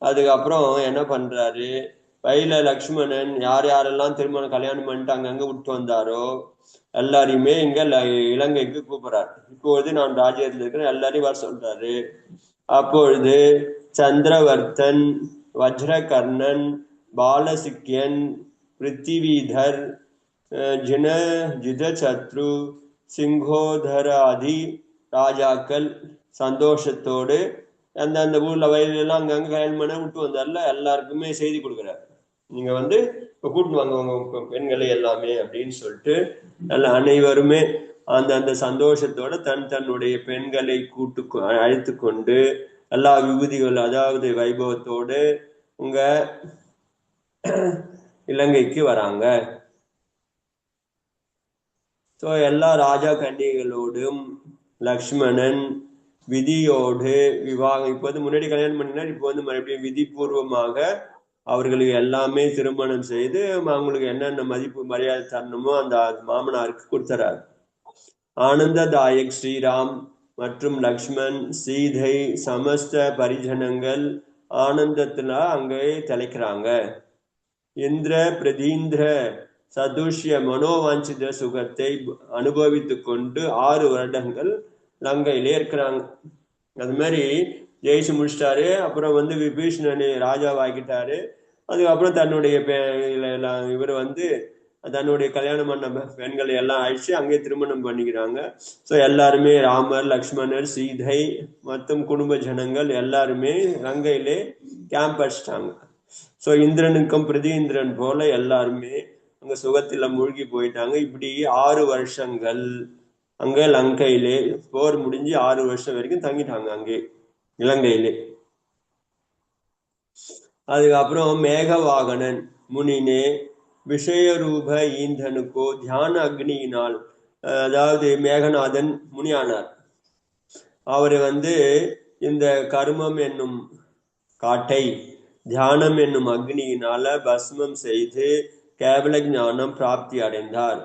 அதுக்கப்புறம் என்ன பண்றாரு, வயல லக்ஷ்மணன் யாரெல்லாம் திருமணம் கல்யாணம் பண்ணிட்டு அங்கங்க விட்டு வந்தாரோ எல்லாரையுமே இங்க இலங்கைக்கு கூப்பிடுறாரு. இப்போது நான் ராஜ்யத்தில் இருக்கிற எல்லாரையும் வர சொல்றாரு. அப்பொழுது சந்திரவர்த்தன், வஜ்ரகர்ணன், பாலசிக்கியன், பிருத்திவிதர், ஜிதசத்ரு, சிங்கோதராதி ராஜாக்கள் சந்தோஷத்தோடு அந்த ஊர்ல வயலெல்லாம் அங்கங்க கல்யாணம் பண்ண விட்டு வந்தார்ல, எல்லாருக்குமே செய்தி கொடுக்குறாரு, நீங்க வந்து இப்ப கூட்டு வாங்க உங்க பெண்களை எல்லாமே அப்படின்னு சொல்லிட்டு அனைவருமே அந்த சந்தோஷத்தோட தன்னுடைய பெண்களை அழைத்து கொண்டு எல்லா விபூதிகள் அதாவது வைபவத்தோடு உங்க இலங்கைக்கு வராங்க. ஸோ எல்லா ராஜா கன்னிகளோடும் லக்ஷ்மணன் விதியோடு விவாகம், இப்போ வந்து முன்னாடி கல்யாணம் பண்ணினார், இப்போ வந்து மறுபடியும் விதிபூர்வமாக அவர்களுக்கு எல்லாமே திருமணம் செய்து அவங்களுக்கு என்னென்ன மதிப்பு மரியாதை தரணுமோ அந்த மாமனாருக்கு கொடுத்துறாரு. ஆனந்ததாயக் ஸ்ரீராம் மற்றும் லக்ஷ்மண், சீதை, சமஸ்த பரிஜனங்கள் ஆனந்தத்துல அங்கே தலைக்கிறாங்க. இந்திர பிரதீந்திர சதுஷ்ய மனோவாஞ்சித சுகத்தை அனுபவித்து கொண்டு 6 வருடங்கள் லங்கையிலே இருக்கிறாங்க. அது மாதிரி ஜெயிச்சு முடிச்சிட்டாரு. அப்புறம் வந்து விபீஷணனை ராஜாவாக்கிட்டாரு. அதுக்கப்புறம் தன்னுடைய இவர் வந்து தன்னுடைய கல்யாணம் பண்ண பெண்களை எல்லாம் அழிச்சு அங்கே திருமணம் பண்ணிக்கிறாங்க. ஸோ எல்லாருமே ராமர், லக்ஷ்மணர், சீதை மற்றும் குடும்ப ஜனங்கள் எல்லாருமே லங்கையிலே கேம்ப் அடிச்சிட்டாங்க. ஸோ இந்திரனுக்கும் பிரதீந்திரன் போல எல்லாருமே அங்க சுகத்துல மூழ்கி போயிட்டாங்க. இப்படி 6 வருஷங்கள் அங்க லங்கையிலே போர் முடிஞ்சு 6 வருஷம் வரைக்கும் தங்கிட்டாங்க அங்கே இலங்கையிலே. அதுக்கப்புறம் மேகவாகனன் முனினே விஷயரூப ஈந்தனுக்கோ தியான அக்னியினால், அதாவது மேகநாதன் முனியானார். அவர் வந்து இந்த கர்மம் என்னும் காட்டை தியானம் என்னும் அக்னியினால பஸ்மம் செய்து கேவல ஞானம் பிராப்தி அடைந்தார்.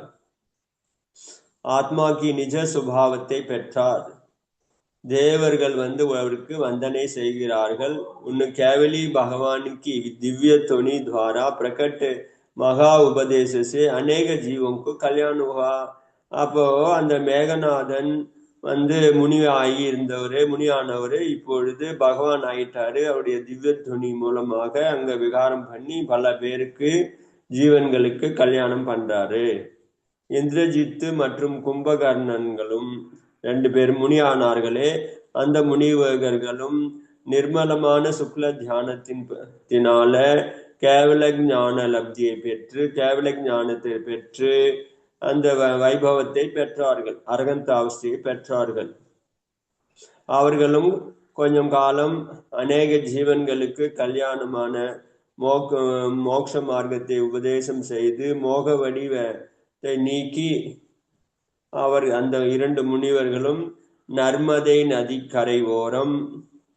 ஆத்மாக்கி நிஜ சுபாவத்தை பெற்றார். தேவர்கள் வந்து அவருக்கு வந்தனை செய்கிறார்கள். உன்னு கேவலி பகவானுக்கு திவ்ய துணி துவாரா பிரகட் மகா உபதேசே அநேக ஜீவனுக்கு கல்யாணம் ஹுவா. அப்போ அந்த மேகநாதன் வந்து முனியாகி இருந்தவரு, முனியானவரு இப்பொழுது பகவான் ஆயிட்டாரு. அவருடைய திவ்ய துணி மூலமாக அங்க விகாரம் பண்ணி பல பேருக்கு ஜீவன்களுக்கு கல்யாணம் பண்றாரு. இந்திரஜித்து மற்றும் கும்பகர்ணன்களும் 2 பேரும் முனியானார்களே. அந்த முனிவர்களும் நிர்மலமான சுக்ல தியானத்தினால கேவல ஞான லப்தியை பெற்று, கேவல ஞானத்தை பெற்று அந்த வைபவத்தை பெற்றார்கள், அரகந்த அவஸ்தையை பெற்றார்கள். அவர்களும் கொஞ்சம் காலம் அநேக ஜீவன்களுக்கு கல்யாணமான மோட்ச மார்க்கத்தை உபதேசம் செய்து மோக வடிவத்தை நீக்கி அவர் அந்த 2 முனிவர்களும் நர்மதை நதி கரை ஓரம்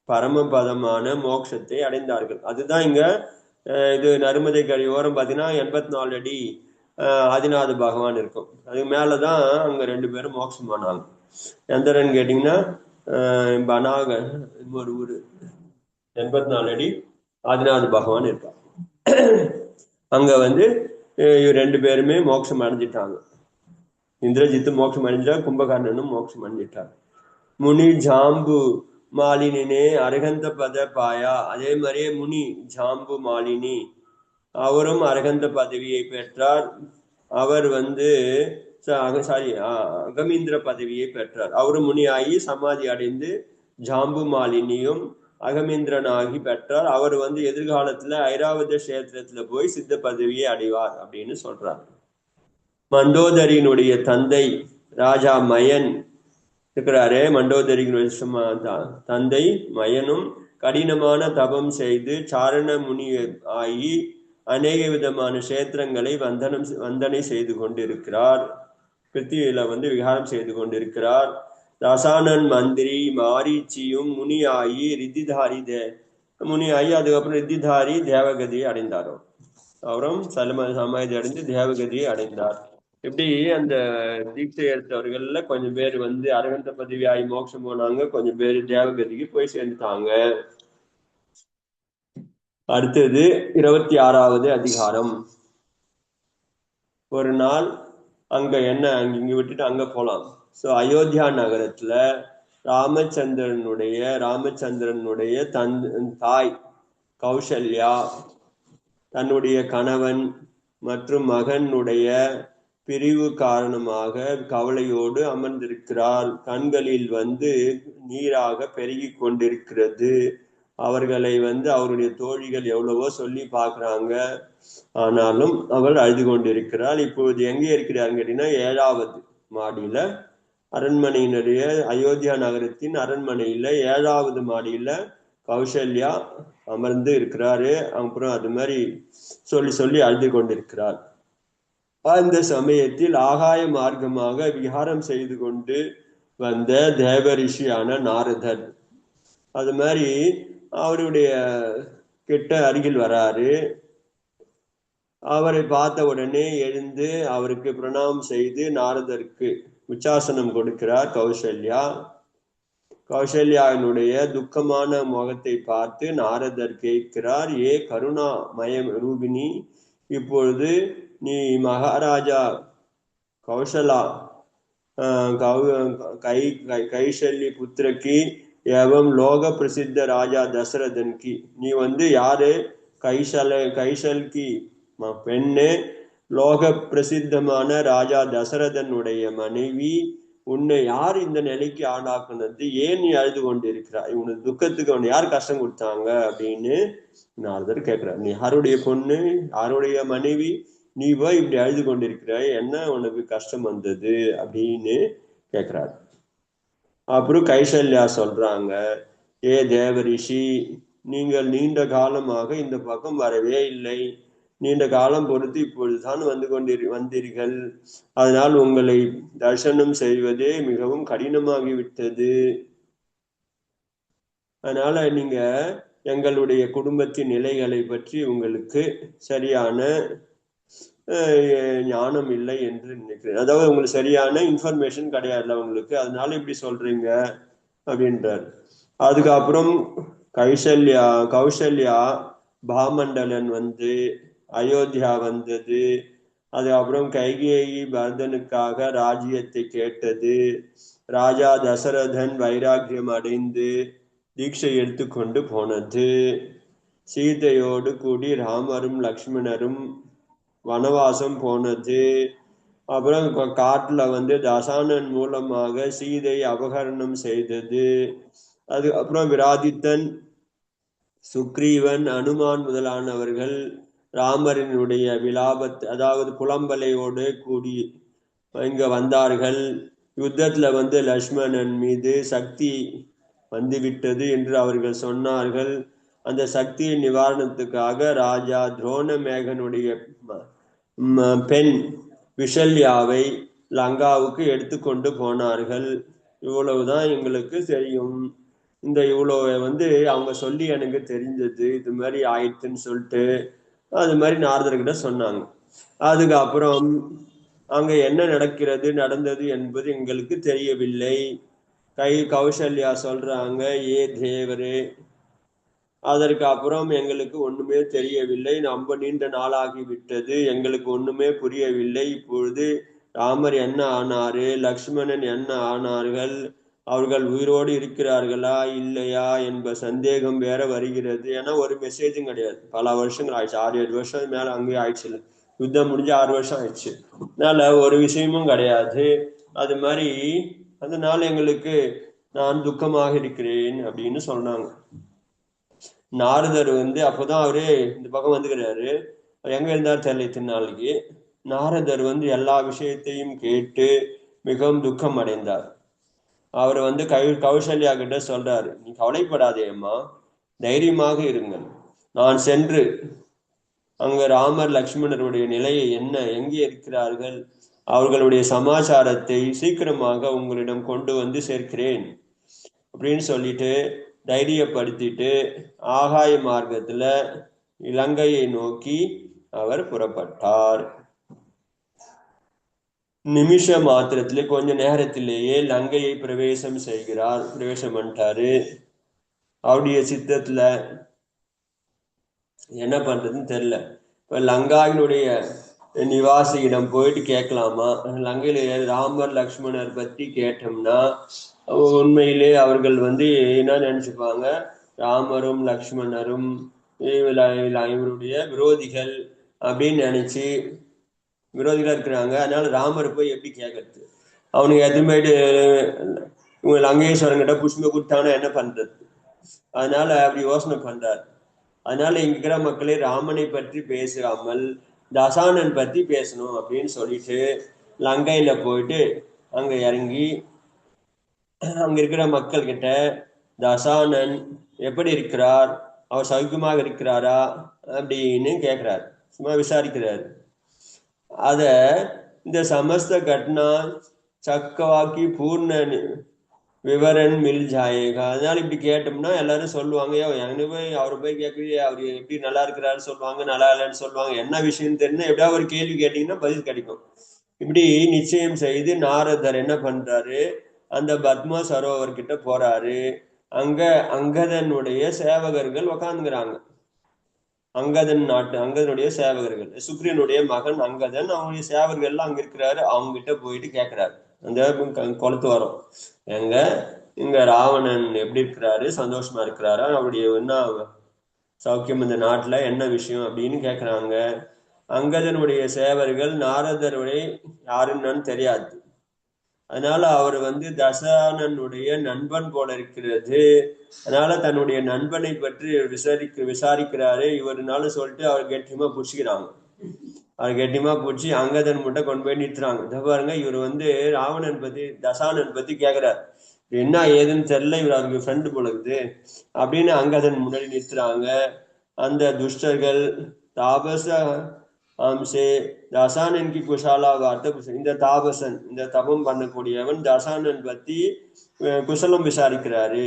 பரமபதமான மோட்சத்தை அடைந்தார்கள். அதுதான் இங்க இது நர்மதை கரை ஓரம் பார்த்தீங்கன்னா 84 அடி ஆதிநாத பகவான் இருக்கும். அதுக்கு மேலதான் அங்க 2 பேரும் மோட்சம் ஆனாங்க. எந்தரன்னு கேட்டீங்கன்னா பனாக ஒரு ஊரு 84 அடி ஆதிநாத பகவான் இருப்பாங்க. அங்க வந்து 2 பேருமே மோட்சம் அடைஞ்சிட்டாங்க. இந்திரஜித்து மோட்சம் அடைஞ்சிட்டா, கும்பகர்ணனும் மோட்சம் அடைஞ்சிட்டார். முனி ஜாம்பு மாலினினே அரகந்த பத பாயா. அதே மாதிரியே முனி ஜாம்பு மாலினி அவரும் அரகந்த பதவியை பெற்றார். அவர் வந்து அகமீந்திர பதவியை பெற்றார். அவரும் முனியாகி சமாதி அடைந்து ஜாம்பு மாலினியும் அகமீந்திரனாகி பெற்றார். அவர் வந்து எதிர்காலத்துல ஐராவத கஷேத்திரத்துல போய் சித்த பதவியை அடைவார் அப்படின்னு சொல்றார். மண்டோதரியினுடைய தந்தை ராஜா மயன் இருக்கிறாரே, மண்டோதரியினுடைய தந்தை மயனும் கடினமான தபம் செய்து சாரண முனி ஆகி அநேக விதமான கஷேத்திரங்களை வந்தனை செய்து கொண்டிருக்கிறார். பிருத்திவியில வந்து விகாரம் செய்து கொண்டிருக்கிறார். ரசானன் மந்திரி மாரீச்சியும் முனியாகி ரித்திதாரி முனியாகி அதுக்கப்புறம் ரித்திதாரி தேவகதியை அடைந்தார். அவரும் சமாதி அடைந்து தேவகதியை அடைந்தார். இப்படி அந்த தீட்சை எடுத்தவர்கள்ல கொஞ்சம் பேர் வந்து அரகந்த பதவி ஆகி மோட்சம் போனாங்க, கொஞ்சம் பேர் தேவகதிக்கு போய் சேர்ந்துட்டாங்க. அடுத்தது 26வது அதிகாரம். ஒரு நாள் அங்க என்ன இங்க விட்டுட்டு அங்க போலாம். ஸோ அயோத்தியா நகரத்துல ராமச்சந்திரனுடைய தாய் கௌசல்யா தன்னுடைய கணவன் மற்றும் மகனுடைய பிரிவு காரணமாக கவலையோடு அமர்ந்திருக்கிறார். கண்களில் வந்து நீராக பெருகி கொண்டிருக்கிறது. அவர்களை வந்து அவருடைய தோழிகள் எவ்வளவோ சொல்லி பார்க்குறாங்க, ஆனாலும் அவள் அழுது கொண்டிருக்கிறாள். இப்பொழுது எங்கே இருக்கிறாருன்னு கேட்டீங்கன்னா 7வது மாடியில அரண்மனையினுடைய அயோத்தியா நகரத்தின் அரண்மனையில 7வது மாடியில கௌசல்யா அமர்ந்து இருக்கிறாரு. அப்புறம் அது மாதிரி சொல்லி சொல்லி அழுது கொண்டிருக்கிறார். அந்த சமயத்தில் ஆகாய மார்க்கமாக விஹாரம் செய்து கொண்டு வந்த தேவரிஷியான நாரதர் அது மாதிரி அவருடைய கிட்ட அருகில் வராரு. அவரை பார்த்த உடனே எழுந்து அவருக்கு பிரணாமம் செய்து நாரதருக்கு உச்சாசனம் கொடுக்கிறார் கௌசல்யா. கௌசல்யாவினுடைய துக்கமான முகத்தை பார்த்து நாரதர் கேட்கிறார், ஏ கருணா மயம் ரூபினி, இப்பொழுது நீ மகாராஜா கௌசலா கைசல்ய புத்திரக்கி एवं लोक प्रसिद्ध राजा दशरथन की நீ யாரு கைசல் கி பெண்ணு லோக பிரசித்தமான ராஜா தசரதனுடைய மனைவி, உன்னை யார் இந்த நிலைக்கு ஆளாக்குனது, ஏன் நீ அழுது கொண்டிருக்கிறாய், உனக்கு துக்கத்துக்கு அவன் யார் கஷ்டம் கொடுத்தாங்க அப்படின்னு நாரதர் கேட்கிறார். நீ யாருடைய பொண்ணு, யாருடைய மனைவி, நீ போய் இப்படி அழுது கொண்டிருக்கிறாய், என்ன உனக்கு கஷ்டம் வந்தது அப்படின்னு கேட்கிறார். அப்புறம் கைசல்யா சொல்றாங்க, ஏ தேவரிஷி, நீங்கள் நீண்ட காலமாக இந்த பக்கம் வரவே இல்லை, நீண்ட காலம் பொறுத்து இப்பொழுதுதான் வந்தீர்கள், அதனால் உங்களை தரிசனம் செய்வதே மிகவும் கடினமாகிவிட்டது. அதனால நீங்க எங்களுடைய குடும்பத்தின் நிலைகளை பற்றி உங்களுக்கு சரியான ஞானம் இல்லை என்று நினைக்கிறேன். அதாவது உங்களுக்கு சரியான இன்ஃபர்மேஷன் கிடையாது உங்களுக்கு, அதனால இப்படி சொல்றீங்க அப்படின்றார். அதுக்கப்புறம் கௌசல்யா பாமண்டலன் அயோத்தியா வந்தது. அதுக்கப்புறம் கைகேயி பரதனுக்காக ராஜ்யத்தை கேட்டது. ராஜா தசரதன் வைராக்கியம் அடைந்து தீட்சை எடுத்துக்கொண்டு போனது. சீதையோடு கூடி ராமரும் லக்ஷ்மணரும் வனவாசம் போனது. அப்புறம் காட்டுல தசானன் மூலமாக சீதை அபகரணம் செய்தது. அதுக்கப்புறம் விராதித்தன், சுக்ரீவன், அனுமான் முதலானவர்கள் ராமரினுடைய அதாவது புலம்பலையோடு கூடி இங்க வந்தார்கள். யுத்தத்துல லக்ஷ்மணன் மீது சக்தி வந்துவிட்டது என்று அவர்கள் சொன்னார்கள். அந்த சக்தியின் நிவாரணத்துக்காக ராஜா துரோணமேகனுடைய பெண் விஷல்யாவை லங்காவுக்கு எடுத்துக்கொண்டு போனார்கள். இவ்வளவுதான் எங்களுக்கு தெரியும். இந்த இவ்வளவு அவங்க சொல்லி எனக்கு தெரிஞ்சது, இது மாதிரி ஆயிடுச்சுன்னு சொல்லிட்டு அது மாதிரி நாரதர்கிட்ட சொன்னாங்க. அதுக்கப்புறம் அங்க என்ன நடந்தது என்பது எங்களுக்கு தெரியவில்லை. கௌசல்யா சொல்றாங்க, ஏ தேவரே, அதற்கு அப்புறம் எங்களுக்கு ஒண்ணுமே தெரியவில்லை, ரொம்ப நீண்ட நாளாகிவிட்டது, எங்களுக்கு ஒண்ணுமே புரியவில்லை. இப்பொழுது ராமர் என்ன ஆனாரு, லக்ஷ்மணன் என்ன ஆனார்கள், அவர்கள் உயிரோடு இருக்கிறார்களா இல்லையா என்ப சந்தேகம் வேற வருகிறது. ஏன்னா ஒரு மெசேஜும் கிடையாது, பல வருஷங்கள் ஆயிடுச்சு, 6-7 வருஷம் மேல அங்கேயே ஆயிடுச்சு, யுத்தம் முடிஞ்சு 6 வருஷம் ஆயிடுச்சு. அதனால ஒரு விஷயமும் கிடையாது. அது மாதிரி அதனால எங்களுக்கு நான் துக்கமாக இருக்கிறேன் அப்படின்னு சொன்னாங்க. நாரதர் அப்போதான் அவரு இந்த பக்கம் வந்துக்கிறாரு. எங்க இருந்தார் தெரியல இத்தனை நாளைக்கு. நாரதர் எல்லா விஷயத்தையும் கேட்டு மிகவும் துக்கம் அடைந்தார். அவர் கௌசல்யா கிட்ட சொல்றாரு, நீ கவலைப்படாதே அம்மா, தைரியமாக இருங்கள், நான் சென்று அங்க ராமர் லக்ஷ்மணருடைய நிலையை என்ன, எங்கே இருக்கிறார்கள், அவர்களுடைய சமாச்சாரத்தை சீக்கிரமாக உங்களிடம் கொண்டு சேர்க்கிறேன் அப்படின்னு சொல்லிட்டு தைரியப்படுத்திட்டு ஆகாய மார்க்கத்துல இலங்கையை நோக்கி அவர் புறப்பட்டார். நிமிஷ மாத்திரத்திலே, கொஞ்ச நேரத்திலேயே லங்கையை பிரவேசம் பண்ணிட்டாரு. அவருடைய சித்தத்துல என்ன பண்றதுன்னு தெரியல. இப்ப லங்காவினுடைய நிவாசியிடம் போயிட்டு கேட்கலாமா, லங்கையில ராமர் லக்ஷ்மணர் பத்தி கேட்டோம்னா உண்மையிலே அவர்கள் என்ன நினைச்சுப்பாங்க, ராமரும் லக்ஷ்மணரும் இவருடைய விரோதிகள் அப்படின்னு நினைச்சு விரோதிகளா இருக்கிறாங்க. அதனால ராமர் போய் எப்படி கேட்கறது, அவனுக்கு எதுமேட்டு இவங்க லங்கேஸ்வரங்கிட்ட புஷ்ப கொடுத்தானா என்ன பண்றது, அதனால அப்படி யோசனை பண்றாரு. அதனால இங்க இருக்கிற மக்களே ராமனை பற்றி பேசாமல் தசானன் பற்றி பேசணும் அப்படின்னு சொல்லிட்டு லங்கையில போயிட்டு அங்க இறங்கி அங்க இருக்கிற மக்கள் கிட்ட தசானன் எப்படி இருக்கிறார், அவர் சௌக்கியமாக இருக்கிறாரா அப்படின்னு கேட்கிறார், சும்மா விசாரிக்கிறார். அத இந்த சமஸ்த கட்னா சக்கவாக்கி பூர்ண விவரன் மில் ஜாயேகா. அதனால இப்படி கேட்டோம்னா எல்லாரும் சொல்லுவாங்க, எங்க போய் அவரை போய் கேட்கறியே, அவர் எப்படி நல்லா இருக்கிறாருன்னு சொல்லுவாங்க, நல்லா இல்லைன்னு சொல்லுவாங்க, என்ன விஷயம் தெரியும் எப்படியாவது ஒரு கேள்வி கேட்டீங்கன்னா பதில் கிடைக்கும். இப்படி நிச்சயம் செய்து நாரதர் என்ன பண்றாரு, அந்த பத்மா சரோவர் கிட்ட போறாரு. அங்க அங்கதனுடைய சேவகர்கள் உக்காந்துக்கிறாங்க. அங்கதனுடைய சேவகர்கள், சுக்ரீனுடைய மகன் அங்கதன், அவனுடைய சேவகர்கள் எல்லாம் அங்க இருக்கிறாரு. அவங்க கிட்ட போயிட்டு கேட்கிறாரு, அந்த குளத்து வரும், எங்க இங்க ராவணன் எப்படி இருக்கிறாரு, சந்தோஷமா இருக்கிறாரா, அவருடைய என்ன சௌக்கியம் இந்த நாட்டுல, என்ன விஷயம் அப்படின்னு கேட்கிறாங்க. அங்கதனுடைய சேவர்கள் நாரதருடைய யாருன்னு தெரியாது. அதனால அவர் தசானனுடைய நண்பன் போல இருக்கிறது. அதனால தன்னுடைய நண்பனை பற்றி விசாரிக்கிறாரு இவருனால சொல்லிட்டு அவர் கெட்டியமா புடிச்சுக்கிறாங்க. அவர் கெட்டியமா பிடிச்சி அங்கதன் மட்டும் கொண்டு போய் நிறுத்துறாங்க. இதை பாருங்க, இவர் ராவணன் பத்தி தசானன் பத்தி கேட்கிறார், என்ன ஏதுன்னு தெரியல, இவர் அவருக்கு ஃப்ரெண்டு போல இருக்குது அப்படின்னு அங்கதன் முன்னாடி நிறுத்துறாங்க. அந்த துஷ்டர்கள் தாபச அம்சே தசானன்கி குஷாலா வார்த்தை, இந்த தாபசன், இந்த தபம் பண்ணக்கூடியவன் தசானன் பத்தி குசலம் விசாரிக்கிறாரு,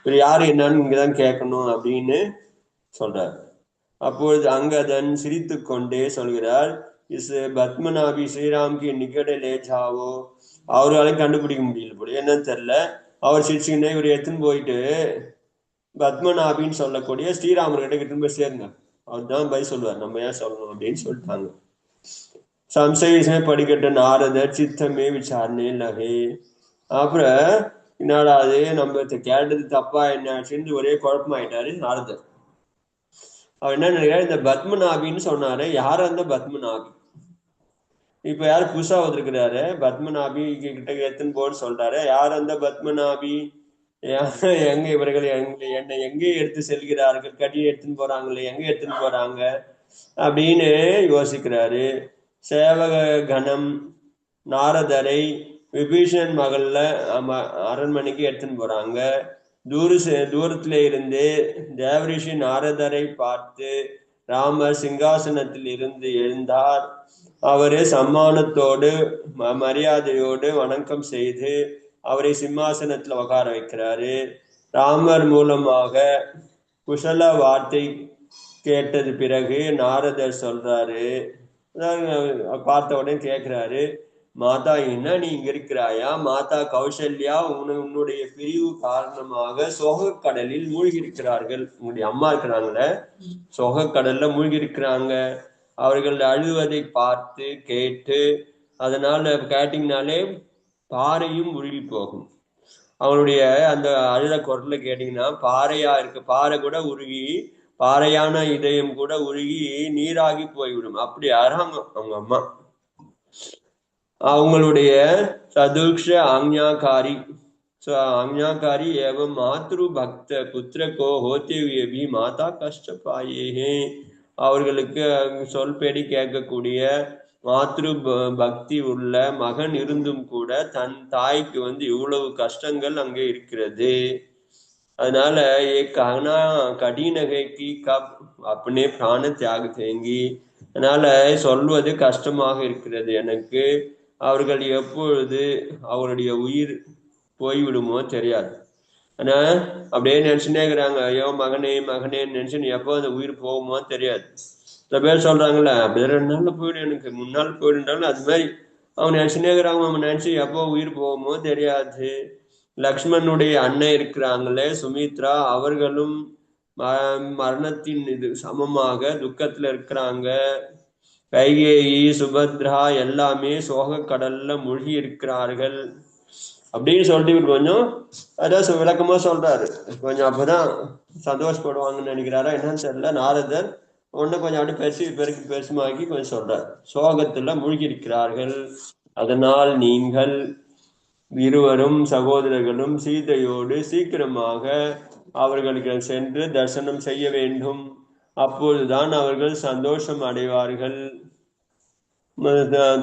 இவர் யாரு என்னன்னு இங்கதான் கேட்கணும் அப்படின்னு சொல்றார். அப்பொழுது அங்கதன் சிரித்து கொண்டே சொல்கிறார், இஸ் பத்மநாபி ஸ்ரீராம்கி நிகடலே ஜாவோ. அவராலையும் கண்டுபிடிக்க முடியல போல, என்னன்னு தெரியல. அவர் சிரிச்சுக்கினே இவர் எடுத்துன்னு போயிட்டு பத்மநாபின்னு சொல்லக்கூடிய ஸ்ரீராமர்கிட்ட கிட்ட போய் சேருங்க, அவர் தான் பதில் சொல்லுவார், நம்ம ஏன் சொல்லணும் அப்படின்னு சொல்லிட்டாங்க. சம்சய படிக்கட்ட நாரதர் சித்தமே விசாரணே லகே. அப்புறம் என்னடா அது, நம்ம கேட்டது தப்பா என்னாச்சுன்னு ஒரே குழப்பமாயிட்டாரு நாரதர். அவர் என்ன நினைக்கிறார், இந்த பத்மநாபின்னு சொன்னாரு, யார அந்த பத்மநாபி, இப்ப யாரு புதுசா வந்திருக்கிறாரு, பத்மநாபி கிட்ட எடுத்துன்னு போன்னு சொல்றாரு, யார் அந்த பத்மநாபி, எங்க இவர்கள் என்னை எங்கே எடுத்து செல்கிறார்கள், கட்டி எடுத்துன்னு போறாங்களே, எங்க எடுத்துன்னு போறாங்க அப்படின்னு யோசிக்கிறாரு. சேவக கணம் நாரதரை விபீஷன் மகள்ல அரண்மனைக்கு எடுத்துன்னு போறாங்க. தூரத்துல இருந்து தேவரிஷி நாரதரை பார்த்து ராமர் சிங்காசனத்தில் இருந்து எழுந்தார். அவரு சம்மானத்தோடு மரியாதையோடு வணக்கம் செய்து அவரை சிம்மாசனத்துல உட்கார வைக்கிறாரு. ராமர் மூலமாக குஷல வார்த்தை கேட்டது பிறகு நாரதர் சொல்றாரு, பார்த்த உடனே கேட்கிறாரு, மாதா என்ன நீ இங்க இருக்கிறாயா, மாதா கௌசல்யா உன்னுடைய பிரிவு காரணமாக சோகக்கடலில் மூழ்கி இருக்கிறார்கள், உன்னுடைய அம்மா இருக்கிறாங்கள சோகக்கடல்ல மூழ்கி இருக்கிறாங்க. அவர்கள் அழுவதை பார்த்து கேட்டு, அதனால கேட்டீங்கனாலே பாறையும் உருகி போகும். அவனுடைய அந்த அழுத குரல்ல கேட்டீங்கன்னா பாறையா இருக்கு, பாறை கூட உருகி, பாறையான இதயம் கூட உருகி நீராகி போய்விடும், அப்படி அறாங்க அவங்க அம்மா. அவங்களுடைய சதுக்ஷ ஆஞ்ஞாகாரி ஆஞ்ஞாகாரி ஏவம் மாத்ரு பக்த புத்திர கோ ஹோத்தே भी மாதா கஷ்ட பாயே. அவர்களுக்கு சொல்பேடி கேட்கக்கூடிய மாத்ரு பக்தி உள்ள மகன் இருந்தும் கூட தன் தாய்க்கு இவ்வளவு கஷ்டங்கள் அங்கே இருக்கிறது. அதனால கனா கடினகைக்கு கப் அப்பனே பிராண தியாக தேங்கி, அதனால சொல்வது கஷ்டமாக இருக்கிறது எனக்கு, அவர்கள் எப்பொழுது அவருடைய உயிர் போய்விடுமோ தெரியாது. ஆனா அப்படியே நினைச்சுட்டே இருக்கிறாங்க, ஐயோ மகனே மகனேன்னு நினைச்சுன்னு எப்போ அந்த உயிர் போகுமோ தெரியாது. சில பேர் சொல்றாங்கல்ல, அப்படியே 2 நாள்ல போயிடும், எனக்கு 3 நாள் போயிடுன்றாலும் அது மாதிரி அவங்க நினைச்சுட்டே இருக்கிறாங்க, அவங்க நினைச்சு எப்போ உயிர் போகுமோ தெரியாது. லக்ஷ்மணனுடைய அண்ணன் இருக்கிறாங்களே சுமித்ரா, அவர்களும் மரணத்தின் இது சமமாக துக்கத்துல இருக்கிறாங்க. கைகேயி சுபத்ரா எல்லாமே சோக கடல்ல மூழ்கி இருக்கிறார்கள் அப்படின்னு சொல்லிட்டு இவர் கொஞ்சம் அதான் விளக்கமா சொல்றாரு. கொஞ்சம் அப்பதான் சந்தோஷப்படுவாங்கன்னு நினைக்கிறாரா என்னன்னு தெரியல. நாரதர் ஒண்ணு கொஞ்சம் அப்படி பெருசுமாக்கி கொஞ்சம் சொல்றாரு, சோகத்துல மூழ்கி இருக்கிறார்கள், அதனால் நீங்கள் இருவரும் சகோதரர்களும் சீதையோடு சீக்கிரமாக அவர்களுக்கு சென்று தரிசனம் செய்ய வேண்டும், அப்பொழுதுதான் அவர்கள் சந்தோஷம் அடைவார்கள்.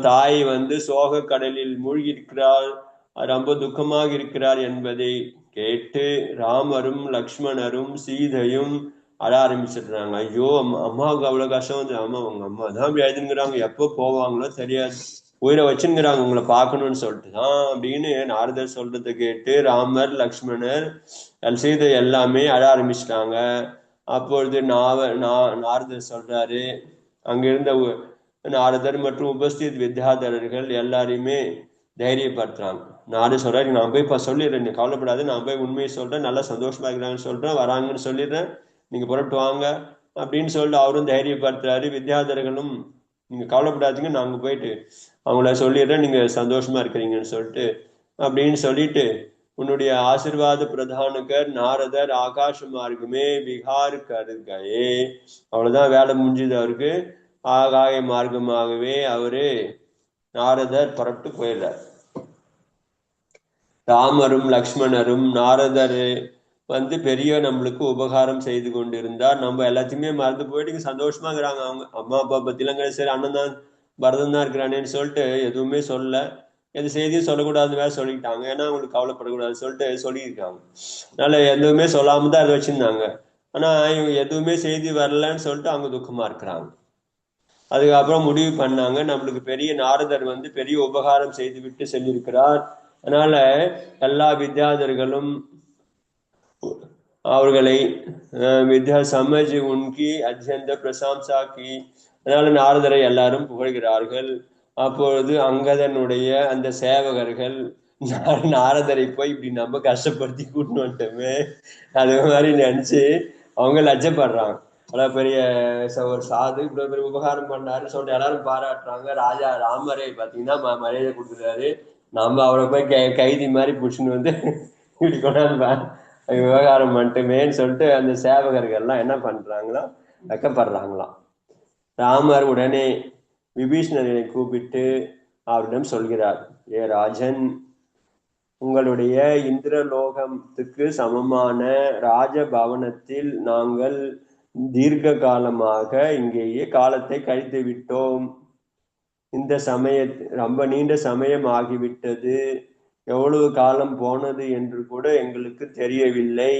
தாய் சோக கடலில் மூழ்கி இருக்கிறாள், ரொம்ப துக்கமாக இருக்கிறார் என்பதை கேட்டு ராமரும் லக்ஷ்மணரும் சீதையும் அழ ஆரம்பிச்சிடுறாங்க. ஐயோ, அம்மாவுக்கு அவ்வளவு கஷ்டம் வந்து, ஆமா உங்க அம்மா தான் அப்படி எழுதுங்கிறாங்க, எப்போ போவாங்களோ தெரியாது, உயிரை வச்சுங்கிறாங்க உங்களை பார்க்கணும்னு சொல்லிட்டு தான் அப்படின்னு நாரதர் சொல்றதை கேட்டு ராமர் லக்ஷ்மணர் சீதை எல்லாமே அழ ஆரம்பிச்சிட்டாங்க. அப்பொழுது நாரதர் சொல்றாரு, அங்கிருந்த நாரதர் மற்றும் உபஸ்தித் வித்யாதரர்கள் எல்லாரையுமே தைரியப்படுத்துறாங்க. நானும் சொல்றேன், நான் போய் இப்ப சொல்லிடுறேன், நீ கவலைப்படாது, நான் போய் உண்மையை சொல்றேன், நல்லா சந்தோஷமா இருக்கிறாங்கன்னு சொல்றேன், வராங்கன்னு சொல்லிடுறேன், நீங்க புறப்பட்டு வாங்க அப்படின்னு சொல்லிட்டு அவரும் தைரியப்படுத்துறாரு. வித்யாதரர்களும் நீங்க கவலைப்படாதீங்க, நாங்க போயிட்டு அவங்கள சொல்லிடுறேன், நீங்க சந்தோஷமா இருக்கிறீங்கன்னு சொல்லிட்டு அப்படின்னு சொல்லிட்டு, உன்னுடைய ஆசிர்வாத பிரதானுக்கர் நாரதர் ஆகாஷ மார்க்கமே விஹார் கருகையே, அவ்வளவுதான், வேலை முடிஞ்சது அவருக்கு. ஆகாய மார்க்கமாகவே அவரு நாரதர் புறப்பட்டு போயிடுறார். ராமரும் லக்ஷ்மணரும் நாரதர் வந்து பெரிய நம்மளுக்கு உபகாரம் செய்து கொண்டிருந்தார், நம்ம எல்லாத்தையுமே மறந்து போயிட்டு சந்தோஷமா இருக்கிறாங்க. அவங்க அம்மா அப்பா பத்திலாம் கிடையாது, சரி அண்ணன் தான் பரதன் தான் இருக்கிறானேன்னு சொல்லிட்டு எதுவுமே சொல்ல, எந்த செய்தியும் சொல்லக்கூடாது வேற சொல்லிட்டாங்க, ஏன்னா அவங்களுக்கு கவலைப்படக்கூடாதுன்னு சொல்லிட்டு சொல்லியிருக்காங்க. அதனால எதுவுமே சொல்லாம தான் அதை வச்சிருந்தாங்க. ஆனா இவங்க எதுவுமே செய்தி வரலன்னு சொல்லிட்டு அவங்க துக்கமா இருக்கிறாங்க. அதுக்கப்புறம் முடிவு பண்ணாங்க, நம்மளுக்கு பெரிய நாரதர் வந்து பெரிய உபகாரம் செய்து விட்டு செல்லியிருக்கிறார், அதனால எல்லா வித்யாதர்களும் அவர்களை வித்யா சமஜ் உன்கி அத்தியந்த பிரசம்சா கி, அதனால நாரதரை எல்லாரும் புகழ்கிறார்கள். அப்பொழுது அங்கதனுடைய அந்த சேவகர்கள் நாரதரை போய் இப்படி நம்ம கஷ்டப்படுத்தி கூட்டின்னு வந்துட்டோமே அது மாதிரி நினைச்சு அவங்க லட்சப்படுறாங்க. அவ்வளவு பெரிய ஒரு சாது இவ்வளவு பெரிய உபகாரம் பண்ணாருன்னு சொல்லிட்டு எல்லாரும் பாராட்டுறாங்க. ராஜா ராமரை பாத்தீங்கன்னா மரியாதை கொடுக்குறாரு, நம்ம அவரை போய் கைதி மாதிரி புடிச்சுன்னு வந்து இப்படி கொண்டாந்து விவகாரம் பண்ணிட்டுமேன்னு சொல்லிட்டு அந்த சேவகர்கள்லாம் என்ன பண்றாங்களோ வெக்கப்படுறாங்களாம். ராமர் உடனே விபீஷ்ணனை கூப்பிட்டு அவரிடம் சொல்கிறார், ஏ ராஜன், உங்களுடைய இந்திரலோகத்துக்கு சமமான ராஜபவனத்தில் நாங்கள் தீர்க்க காலமாக இங்கேயே காலத்தை கழித்து விட்டோம். இந்த ரொம்ப நீண்ட சமயம் ஆகிவிட்டது, எவ்வளவு காலம் போனது என்று கூட எங்களுக்கு தெரியவில்லை.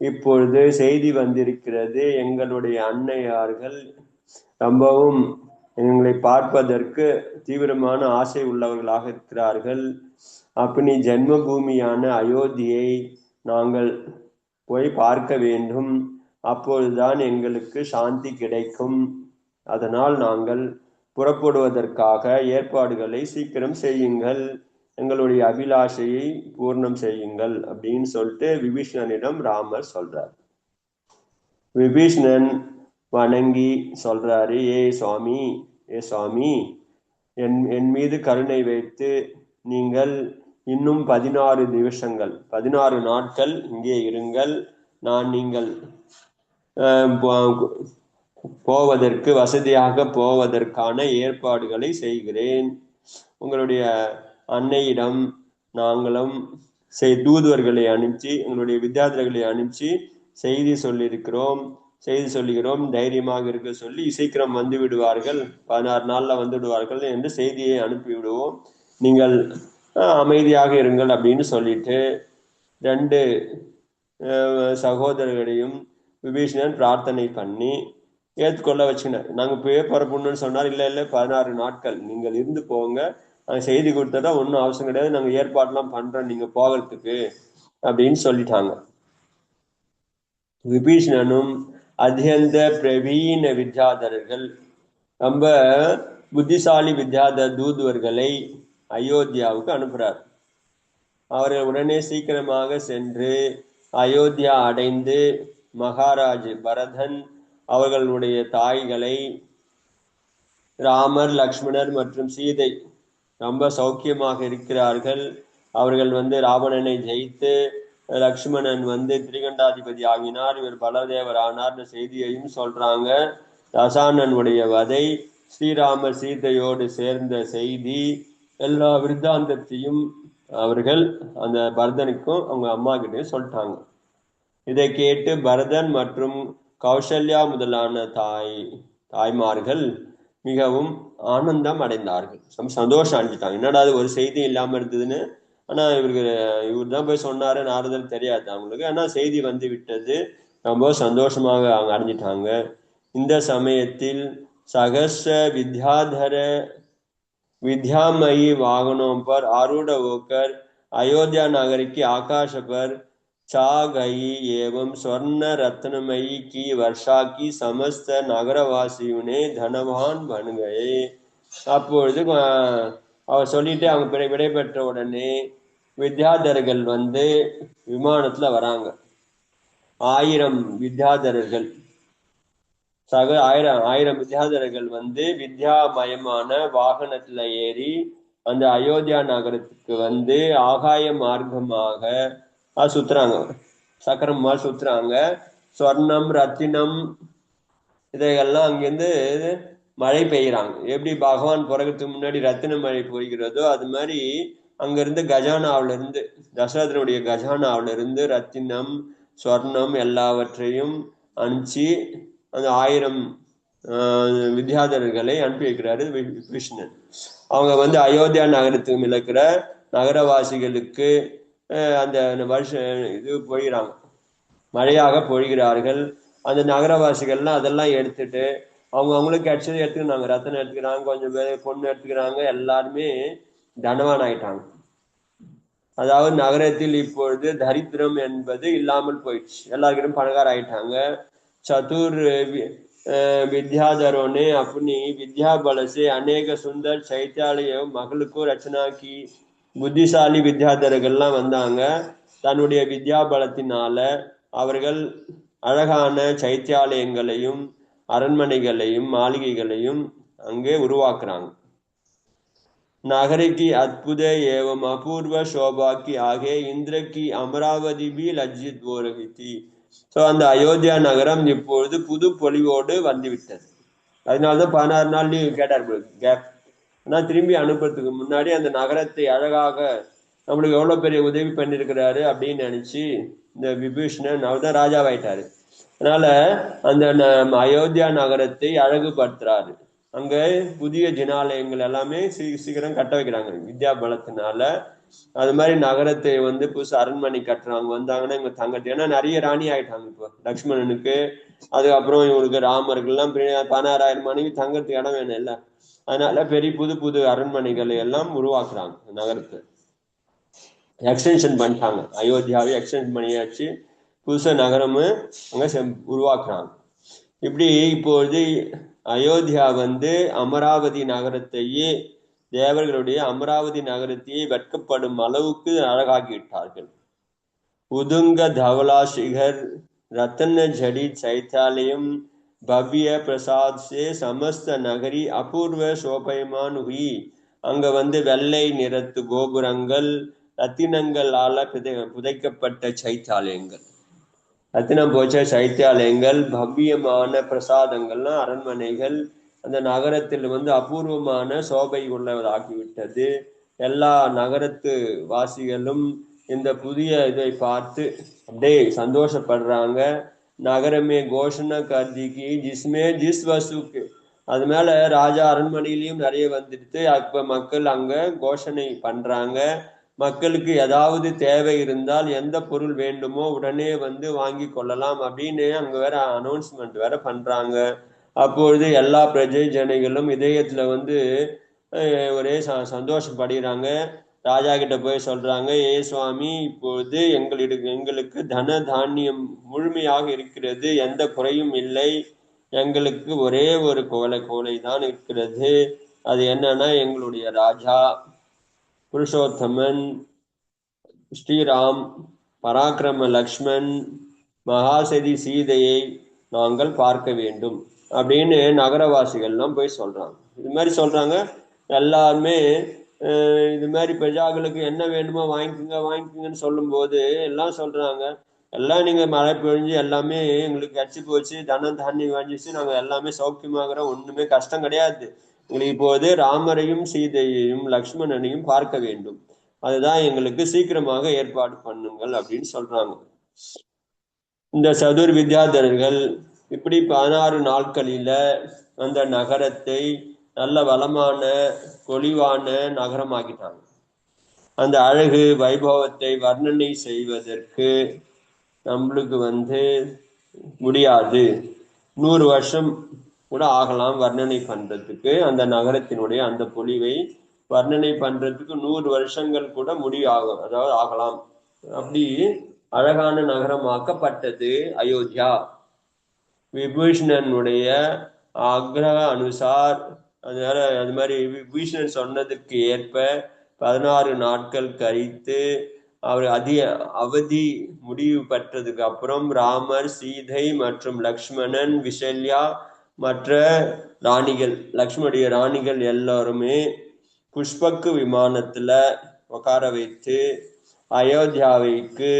இப்பொழுது செய்தி வந்திருக்கிறது, எங்களுடைய அன்னையார்கள் ரொம்பவும் எங்களை பார்ப்பதற்கு தீவிரமான ஆசை உள்ளவர்களாக இருக்கிறார்கள். அப்படி ஜென்ம பூமியான அயோத்தியை நாங்கள் போய் பார்க்க வேண்டும், அப்பொழுதுதான் எங்களுக்கு சாந்தி கிடைக்கும். அதனால் நாங்கள் புறப்படுவதற்காக ஏற்பாடுகளை சீக்கிரம் செய்யுங்கள், எங்களுடைய அபிலாஷையை பூர்ணம் செய்யுங்கள் அப்படின்னு சொல்லிட்டு விபீஷ்ணனிடம் ராமர் சொல்றார். விபீஷ்ணன் வணங்கி சொல்றாரு, ஏ சுவாமி, என் மீது கருணை வைத்து நீங்கள் இன்னும் 16 நாட்கள் இங்கே இருங்கள், நான் நீங்கள் போவதற்கு வசதியாக போவதற்கான ஏற்பாடுகளை செய்கிறேன். உங்களுடைய அன்னையிடம் நாங்களும் தூதுவர்களை அனுப்பிச்சு எங்களுடைய வித்யார்த்திகளை அனுப்பிச்சு செய்தி சொல்லுகிறோம், தைரியமாக இருக்க சொல்லி சீக்கிரம் வந்து விடுவார்கள், 16 நாள்ல வந்து விடுவார்கள் என்று செய்தியை அனுப்பி விடுவோம், நீங்கள் அமைதியாக இருங்கள் அப்படின்னு சொல்லிட்டு 2 சகோதரர்களையும் விபீஷணன் பிரார்த்தனை பண்ணி ஏற்றுக்கொள்ள வச்சுக்கினார். நாங்க போய் புறப்படணும்னு சொன்னார், இல்ல 16 நாட்கள் நீங்கள் இருந்து போங்க, நாங்க செய்தி கொடுத்தா ஒன்றும் அவசியம் கிடையாது, நாங்க ஏற்பாடுலாம் பண்றோம் நீங்க போகிறதுக்கு அப்படின்னு சொல்லிட்டாங்க. விபீஷணனும் அத்தியந்த பிரவீன வித்யாதரர்கள், ரொம்ப புத்திசாலி வித்யாதர் தூதுவர்களை அயோத்தியாவுக்கு அனுப்புறார். அவர்கள் உடனே சீக்கிரமாக சென்று அயோத்தியா அடைந்து மகாராஜ் பரதன் அவர்களுடைய தாய்களை, ராமர் லக்ஷ்மணர் மற்றும் சீதை ரொம்ப சௌக்கியமாக இருக்கிறார்கள். அவர்கள் ராவணனை ஜெயித்து லக்ஷ்மணன் திரிகண்டாதிபதி ஆகினார், இவர் பலதேவர் ஆனார் செய்தியையும் சொல்றாங்க. தசானனுடைய வதை, ஸ்ரீராமர் சீதையோடு சேர்ந்த செய்தி, எல்லா விருத்தாந்தத்தையும் அவர்கள் அந்த பரதனுக்கும் அவங்க அம்மா கிட்டையும் சொல்லிட்டாங்க. இதை கேட்டு பரதன் மற்றும் கௌசல்யா முதலான தாய்மார்கள் மிகவும் ஆனந்தம் அடைந்தார்கள், சந்தோஷம் அடைஞ்சிட்டாங்க. என்னடா அது ஒரு செய்தி இல்லாம இருந்ததுன்னு ஆனா இவர் தான் போய் சொன்னாரு, நாரதர் தெரியாது அவங்களுக்கு. ஆனா செய்தி வந்து விட்டது. ரொம்ப சந்தோஷமாக அவங்க அடைஞ்சிட்டாங்க. இந்த சமயத்தில் சகஸ்ர विद्याधर विद्यामयी वाहनों पर आरूढ़ होकर अयोध्या नगर की आकाश पर छा गई एवं स्वर्ण रत्नमयी की वर्षा की समस्त नगरवासियों ने धनवान बन गए. அப்பொழுது அவர் சொல்லிட்டு அவங்க விடைபெற்ற உடனே வித்யாதரர்கள் வந்து விமானத்துல வராங்க. 1000 வித்யாதரர்கள், ஆயிரம் வித்யாதரர்கள் வந்து வித்யாமயமான வாகனத்துல ஏறி அந்த அயோத்தியா நகரத்துக்கு வந்து ஆகாய மார்க்கமாக சுத்துறாங்க, சக்கரமா சுத்துறாங்க. சொர்ணம் ரத்தினம் இதையெல்லாம் அங்கிருந்து மழை பெய்யறாங்க. எப்படி பகவான் பிறகுறதுக்கு முன்னாடி ரத்தின மழை பொய்கிறதோ அது மாதிரி அங்கிருந்து கஜானாவில இருந்து, தசரதனுடைய கஜானாவில இருந்து ரத்தினம் சொர்ணம் எல்லாவற்றையும் அனுப்பிச்சு அந்த 1000 வித்யாதரர்களை அனுப்பி வைக்கிறாரு கிருஷ்ணன். அவங்க வந்து அயோத்தியா நகரத்துக்கு இருக்கிற நகரவாசிகளுக்கு அந்த வருஷம் இது பொழிகிறாங்க, மழையாக பொழிகிறார்கள். அந்த நகரவாசிகள்லாம் அதெல்லாம் எடுத்துட்டு அவங்களுக்கு கிடைச்சது எடுத்துக்கிறாங்க. ரத்தனம் எடுத்துக்கிறாங்க, கொஞ்சம் பேர் பொண்ணு எடுத்துக்கிறாங்க. எல்லாருமே தனவான் ஆயிட்டாங்க. அதாவது நகரத்தில் இப்பொழுது தரித்திரம் என்பது இல்லாமல் போயிடுச்சு, எல்லாருக்கிட்டும் பணக்கார ஆயிட்டாங்க. चतुर विद्याधरों ने अपनी विद्या बल से अनेक सुंदर चैत्यालय महल को रचना की. புத்திசாலி வித்யாதரர்கள்லாம் வந்தாங்க. தன்னுடைய வித்யா பலத்தினால அவர்கள் அழகான சைத்தியாலயங்களையும் அரண்மனைகளையும் மாளிகைகளையும் அங்கே உருவாக்குறாங்க. नगर की अद्भुत एवं अपूर्व शोभा की आगे इंद्र की अमरावती भी लज्जित हो रही थी. ஸோ அந்த அயோத்தியா நகரம் இப்பொழுது புது பொலிவோடு வந்துவிட்டது. அதனால்தான் 16 நாள் கேட்டார் கேப். ஆனால் திரும்பி அனுப்புறதுக்கு முன்னாடி அந்த நகரத்தை அழகாக நம்மளுக்கு எவ்வளோ பெரிய உதவி பண்ணியிருக்கிறாரு அப்படின்னு நினச்சி இந்த விபீஷணன் அவர் தான் ராஜாவாயிட்டாரு. அதனால அந்த அயோத்தியா நகரத்தை அழகுபடுத்துறாரு. அங்கே புதிய ஜினாலயங்கள் எல்லாமே சீக்கிரம் கட்ட வைக்கிறாங்க வித்யா பலத்தினால. அது மாதிரி நகரத்தை வந்து புதுசு அரண்மனை கட்டுறாங்க. வந்தாங்கன்னா இங்க தங்கத்து, ஏன்னா நிறைய ராணி ஆயிட்டாங்க இப்போ லக்ஷ்மணனுக்கு. அதுக்கப்புறம் இவங்களுக்கு ராமருக்கெல்லாம் 16,000 மனைவி தங்கறதுக்கு இடம் வேணும் இல்ல. அதனால பெரிய புது புது அரண்மனைகளை எல்லாம் உருவாக்குறாங்க. நகரத்தை எக்ஸ்டென்ஷன் பண்ணிட்டாங்க, அயோத்தியாவை எக்ஸ்டென்ஷன் பண்ணியாச்சு, புதுச நகரமும் அங்க உருவாக்குறாங்க. இப்படி இப்பொழுது அயோத்தியா வந்து அமராவதி நகரத்தையே, தேவர்களுடைய அமராவதி நகரத்தையே வெட்கப்படும் அளவுக்கு அழகாக்கி விட்டார்கள். உதுங்க धवला शिखर रतन जड़ित शैत्यालयम भव्य प्रसाद से समस्त नगरी अपूर्व शोभयमान हुई. அங்க வந்து வெள்ளை நிறத்து கோபுரங்கள், ரத்தினங்களால புதைக்கப்பட்ட சைத்தியாலயங்கள், ரத்தினம் போச்ச சைத்தியாலயங்கள், பவ்யமான பிரசாதங்கள்லாம் அரண்மனைகள் அந்த நகரத்தில் வந்து அபூர்வமான சோபை உள்ளதாகிவிட்டது. எல்லா நகரத்து வாசிகளும் இந்த புதிய இதை பார்த்து அப்படியே சந்தோஷப்படுறாங்க. நகரமே கோஷணா கர்திக்கு ஜிஸ்மே ஜிஸ் வசுக்கு, அது மேல ராஜா அரண்மனையிலையும் நிறைய வந்துடுத்து. அப்ப மக்கள் அங்க கோஷணை பண்றாங்க. மக்களுக்கு ஏதாவது தேவை இருந்தால் எந்த பொருள் வேண்டுமோ உடனே வந்து வாங்கி கொள்ளலாம் அப்படின்னு அங்க வேற அனௌன்ஸ்மெண்ட் வேற பண்றாங்க. அப்பொழுது எல்லா பிரஜை ஜனங்களும் இதயத்துல வந்து ஒரே சந்தோஷப்படுகிறாங்க. ராஜா கிட்ட போய் சொல்றாங்க, ஏ சுவாமி, இப்பொழுது எங்களுக்கு தன தானியம் முழுமையாக இருக்கிறது, எந்த குறையும் இல்லை. எங்களுக்கு ஒரே ஒரு கோலை தான் இருக்கிறது. அது என்னன்னா எங்களுடைய ராஜா புருஷோத்தமன் ஸ்ரீராம், பராக்கிரம லக்ஷ்மண், மகாசதி சீதையை நாங்கள் பார்க்க வேண்டும் அப்படின்னு நகரவாசிகள்லாம் போய் சொல்றாங்க. இது மாதிரி சொல்றாங்க. எல்லாருமே இது மாதிரி பிரஜாக்களுக்கு என்ன வேண்டுமோ வாங்கிக்கோங்கன்னு சொல்லும் போது எல்லாம் சொல்றாங்க, எல்லாம் நீங்க மழை பொழிஞ்சு எல்லாமே எங்களுக்கு கட்சி போச்சு, தனம் தானியம் வாங்கிச்சு, நாங்க எல்லாமே சௌக்கியமாகறோம், ஒண்ணுமே கஷ்டம் கிடையாது. உங்களுக்கு இப்போது ராமரையும் சீதையையும் லக்ஷ்மணனையும் பார்க்க வேண்டும், அதுதான் எங்களுக்கு சீக்கிரமாக ஏற்பாடு பண்ணுங்கள் அப்படின்னு சொல்றாங்க. இந்த சதுர் வித்யாதரர்கள் இப்படி 16 நாட்களில அந்த நகரத்தை நல்ல வளமான பொலிவான நகரமாக்கிட்டாங்க. அந்த அழகு வைபவத்தை வர்ணனை செய்வதற்கு நம்மளுக்கு முடியாது. 100 வருஷம் கூட ஆகலாம் வர்ணனை பண்றதுக்கு. அந்த நகரத்தினுடைய அந்த பொலிவை வர்ணனை பண்றதுக்கு 100 வருஷங்கள் கூட ஆகும், அதாவது ஆகலாம். அப்படி அழகான நகரமாக்கப்பட்டது அயோத்தியா. விபீஷணனுடைய ஆக்ரக அனுசார், அதனால அது மாதிரி விபீஷணன் சொன்னதுக்கு ஏற்ப 16 நாட்கள் கழித்து அவர் அவதி முடிவு பெற்றதுக்கு அப்புறம் ராமர், சீதை மற்றும் லக்ஷ்மணன், விசல்யா மற்ற ராணிகள், லக்ஷ்மணுடைய ராணிகள் எல்லாருமே புஷ்பக்கு விமானத்துல உட்கார வைத்து அயோத்தியாவைக்கு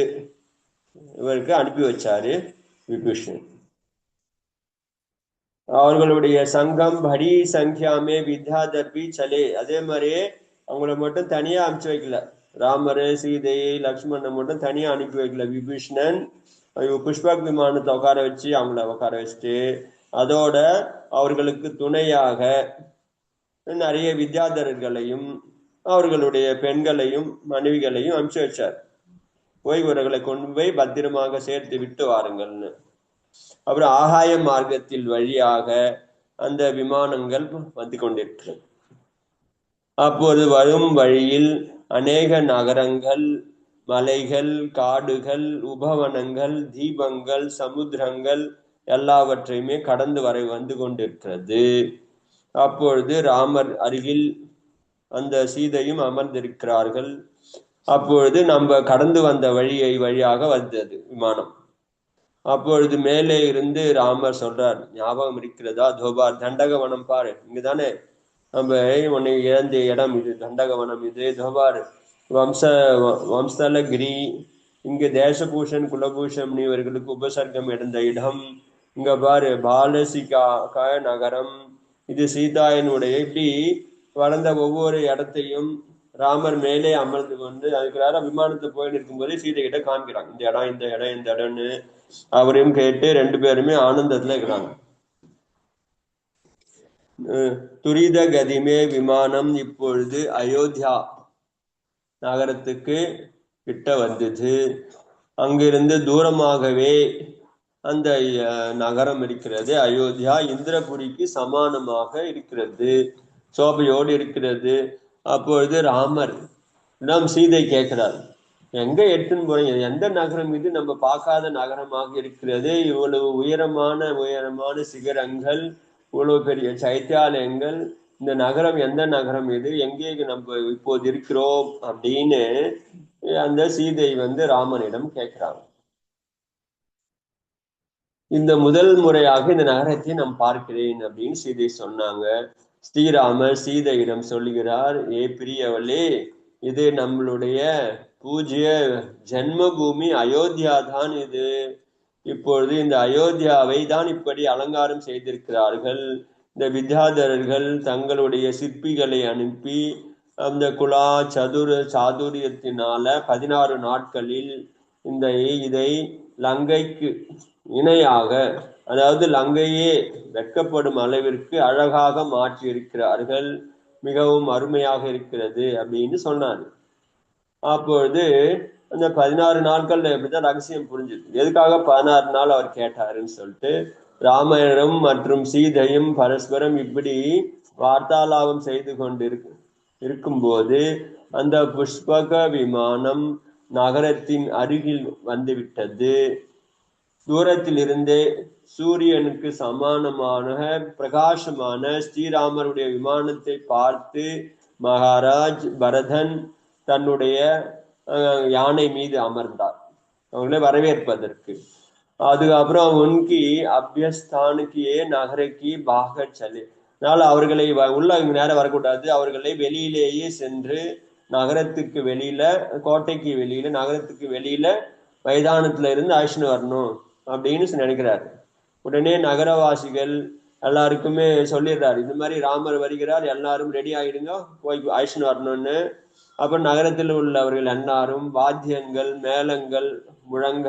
இவருக்கு அனுப்பி வச்சாரு விபீஷணன். அவர்களுடைய சங்கம் படி சங்கியாமே வித்யாதர்பி சலே, அதே மாதிரியே அவங்கள மட்டும் தனியா அனுப்பிச்சு வைக்கல. ராமர், சீதை, லக்ஷ்மணனை மட்டும் தனியா அனுப்பி வைக்கல விபீஷணன். புஷ்பக் விமானத்தை உட்கார வச்சு அவங்கள உட்கார வச்சுட்டு அதோட அவர்களுக்கு துணையாக நிறைய வித்யாதரர்களையும் அவர்களுடைய பெண்களையும் மனைவிகளையும் அனுப்பிச்சு வச்சார். போய் இவர்களை கொண்டு போய் பத்திரமாக சேர்த்து விட்டு வாருங்கள்னு. அப்புறம் ஆகாய மார்க்கத்தில் வழியாக அந்த விமானங்கள் வந்து கொண்டிருக்கிறது. அப்போது வரும் வழியில் அநேக நகரங்கள், மலைகள், காடுகள், உபவனங்கள், தீபங்கள், சமுத்திரங்கள் எல்லாவற்றையுமே கடந்து வந்து கொண்டிருக்கிறது. அப்பொழுது ராமர் அருகில் அந்த சீதையும் அமர்ந்திருக்கிறார்கள். அப்பொழுது நம்ம கடந்து வந்த வழியாக வந்தது விமானம். அப்பொழுது மேலே இருந்து ராமர் சொல்றார், ஞாபகம் இருக்கிறதா? தோபார் தண்டகவனம் பாரு, இங்குதானே நம்ம உன்னை இழந்த இடம் இது, தண்டகவனம் இது. தோபார் வம்சலகிரி, இங்கு தேசபூஷன் குலபூஷன் இவர்களுக்கு உபசர்க்கம் எடுத்த இடம். இங்க பாரு பாலசிகா நகரம், இது சீதாயனுடைய. இப்படி வளர்ந்த ஒவ்வொரு இடத்தையும் ராமர் மேலே அமர்ந்து கொண்டு அதுக்கு விமானத்தை போயிட்டு இருக்கும்போதே சீதை கிட்ட காமிக்கிறாங்க, இந்த இடம் இந்த இடம் இந்த இடம்னு. அவரையும் கேட்டு 2 பேருமே ஆனந்தத்துல இருக்கிறாங்க. துரித கதிமே விமானம் இப்பொழுது அயோத்தியா நகரத்துக்கு கிட்ட வந்தது. அங்கிருந்து தூரமாகவே அந்த நகரம் இருக்கிறது. அயோத்தியா இந்திரபுரிக்கு சமானமாக இருக்கிறது, சோபையோடு இருக்கிறது. அப்பொழுது ராமர் சீதை கேட்கிறார், எங்க எடுத்துன்னு போறீங்க? எந்த நகரம் இது? நம்ம பார்க்காத நகரமாக இருக்கிறது. இவ்வளவு உயரமான சிகரங்கள், இவ்வளவு பெரிய சைத்தியாலயங்கள். இந்த நகரம் எந்த நகரம் இது? எங்கே நம்ம இப்போது இருக்கிறோம் அப்படின்னு அந்த சீதை ராமனிடம் கேட்கிறாங்க. இந்த முதல் முறையாக இந்த நகரத்தை நான் பார்க்கிறேன் அப்படின்னு சீதை சொன்னாங்க. ஸ்ரீராமர் சீதையிடம் சொல்லுகிறார், ஏ பிரியவளே, இது நம்மளுடைய பூஜ்ய ஜென்மபூமி அயோத்தியா தான் இது. இப்பொழுது இந்த அயோத்தியாவை தான் இப்படி அலங்காரம் செய்திருக்கிறார்கள். இந்த வித்யாதரர்கள் தங்களுடைய சிற்பிகளை அனுப்பி அந்த குலா சாதுரியத்தினால 16 நாட்களில் இதை லங்கைக்கு இணையாக, அதாவது லங்கையே வெட்கப்படும் அளவிற்கு அழகாக மாற்றி இருக்கிறார்கள். மிகவும் அருமையாக இருக்கிறது அப்படின்னு சொன்னார். அப்பொழுது அந்த 16 நாட்கள் எப்படிதான் ரகசியம் புரிஞ்சுது. எதுக்காக 16 நாள் அவர் கேட்டாருன்னு சொல்லிட்டு, ராமரும் மற்றும் சீதையும் பரஸ்பரம் இப்படி வார்த்தாலாபம் செய்து கொண்டு இருக்கும்போது அந்த புஷ்பக விமானம் நகரத்தின் அருகில் வந்துவிட்டது. தூரத்தில் இருந்தே சூரியனுக்கு சமானமான பிரகாசமான ஸ்ரீராமருடைய விமானத்தை பார்த்து மகாராஜ் பரதன் தன்னுடைய யானை மீது அமர்ந்தார், அவங்களை வரவேற்பதற்கு. அதுக்கப்புறம் உன்கி அபியஸ்தானுக்கு நகரைக்கு பாக சலே, அதனால அவர்களை உள்ள நேரம் வரக்கூடாது, அவர்களை வெளியிலேயே சென்று நகரத்துக்கு வெளியில, கோட்டைக்கு வெளியில, நகரத்துக்கு வெளியில மைதானத்துல இருந்து அழைச்சின்னு வரணும் அப்படின்னு நினைக்கிறாரு. உடனே நகரவாசிகள் எல்லாருக்குமே சொல்லிடுறாரு, இந்த மாதிரி ராமர் வருகிறார், எல்லாரும் ரெடி ஆயிடுங்க, போய் அழைச்சின்னு வரணும்னு. அப்புறம் நகரத்தில் உள்ளவர்கள் எல்லாரும் வாத்தியங்கள் மேளங்கள் முழங்க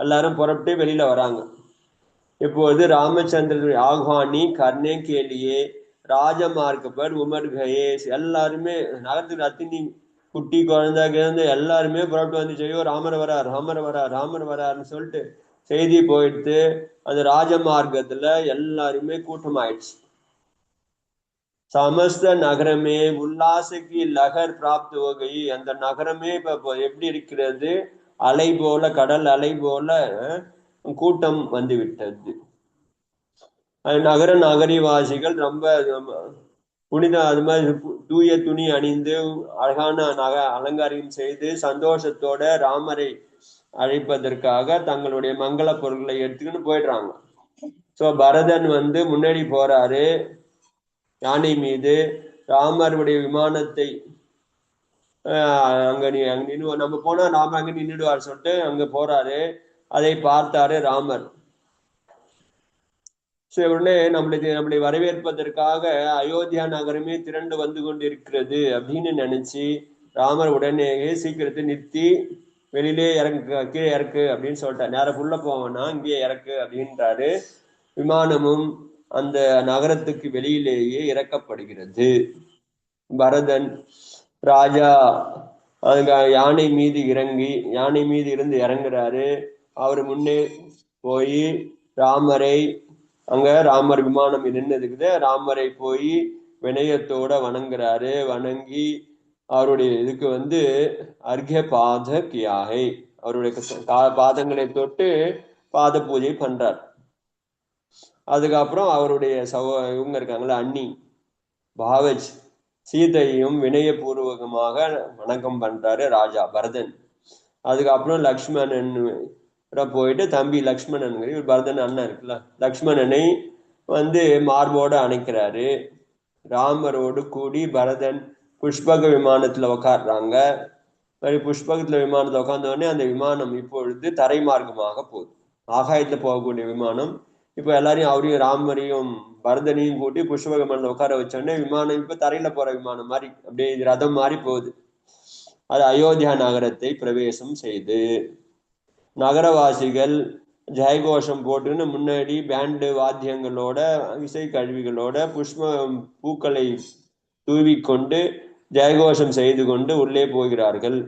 எல்லாரும் புறப்பட்டு வெளியில வராங்க. இப்போது ராமச்சந்திரனுடைய ஆஹ்வானி கர்ணே கேலியே ராஜமார்க்கப்பர் உமர் கயே, எல்லாருமே நகரத்துக்கு அத்தினி குட்டி குழந்தைங்க எல்லாருமே புறப்பட்டு வந்து செய்யோ ராமர் வரார் ராமர் வரார் ராமர் வராருன்னு சொல்லிட்டு செய்தி போயிடுத்து. அந்த ராஜமார்க்கத்துல எல்லாருமே கூட்டம் ஆயிடுச்சு. சமஸ்த நகரமே உல்லாசக்கு லகர் பிராப்து வகை. அந்த நகரமே இப்ப எப்படி இருக்கிறது? அலை போல, கடல் அலை போல கூட்டம் வந்து விட்டது. நகர நகரிவாசிகள் ரொம்ப புனித அது மாதிரி தூய துணி அணிந்து அழகான அலங்காரம் செய்து சந்தோஷத்தோட ராமரை அழைப்பதற்காக தங்களுடைய மங்கள பொருட்களை எடுத்துக்கிட்டு போயிடுறாங்க. சோ பரதன் வந்து முன்னாடி போறாரு யானை மீது. ராமருடைய விமானத்தை அங்க நின்று நம்ம போனா ராம அங்க நின்றுடுவார் சொல்லிட்டு அங்க போறாரு. அதை பார்த்தாரு ராமர். உடனே நம்மளை வரவேற்பதற்காக அயோத்தியா நகரமே திரண்டு வந்து கொண்டிருக்கிறது அப்படின்னு நினைச்சு ராமர் உடனே சீக்கிரத்தை நிறுத்தி வெளியிலே இறங்கு, கீழே இறக்கு அப்படின்னு சொல்லிட்டார். நேரம் உள்ள போவேன்னா இங்கேயே இறக்கு அப்படின்றாரு. விமானமும் அந்த நகரத்துக்கு வெளியிலேயே இறக்கப்படுகிறது. பரதன் ராஜா யானை மீது இருந்து இறங்குறாரு. அவர் முன்னே போய் ராமரை அங்க ராமர் விமானம் நின்றுக்குது. ராமரை போய் வினயத்தோட வணங்குறாரு. வணங்கி அவருடைய இதுக்கு வந்து அர்க்ய பாத கியாகை, அவருடைய பாதங்களை தொட்டு பாத பூஜை பண்றார். அதுக்கப்புறம் அவருடைய இவங்க இருக்காங்களா அண்ணி பாவஜ் சீதையும் வினயபூர்வகமாக வணக்கம் பண்றாரு ராஜா பரதன். அதுக்கப்புறம் லக்ஷ்மணன் போயிட்டு தம்பி லக்ஷ்மணன், பரதன் அண்ணன் இருக்குல்ல, லக்ஷ்மணனை வந்து மார்போடு அணைக்கிறாரு. ராமரோடு கூடி பரதன் புஷ்பக விமானத்துல உக்காடுறாங்க. புஷ்பகத்துல விமானத்துல உட்கார்ந்த உடனே அந்த விமானம் இப்பொழுது தரை மார்க்கமாக போகுது. ஆகாயத்துல போகக்கூடிய விமானம் இப்ப எல்லாரையும் அவரையும் ராமரையும் பரதனையும் கூட்டி புஷ்பக விமானத்துல உட்கார வச்சோடனே விமானம் இப்ப தரையில போற விமானம் மாதிரி அப்படியே ரதம் மாதிரி போகுது. அது அயோத்தியா நகரத்தை பிரவேசம் செய்து நகரவாசிகள் ஜெயகோஷம் போட்டுன்னு முன்னாடி பேண்டு வாத்தியங்களோட இசை கருவிகளோட பூக்களை தூவிக்கொண்டு ஜெயகோஷம் செய்து கொண்டு உள்ளே போகிறார்கள்.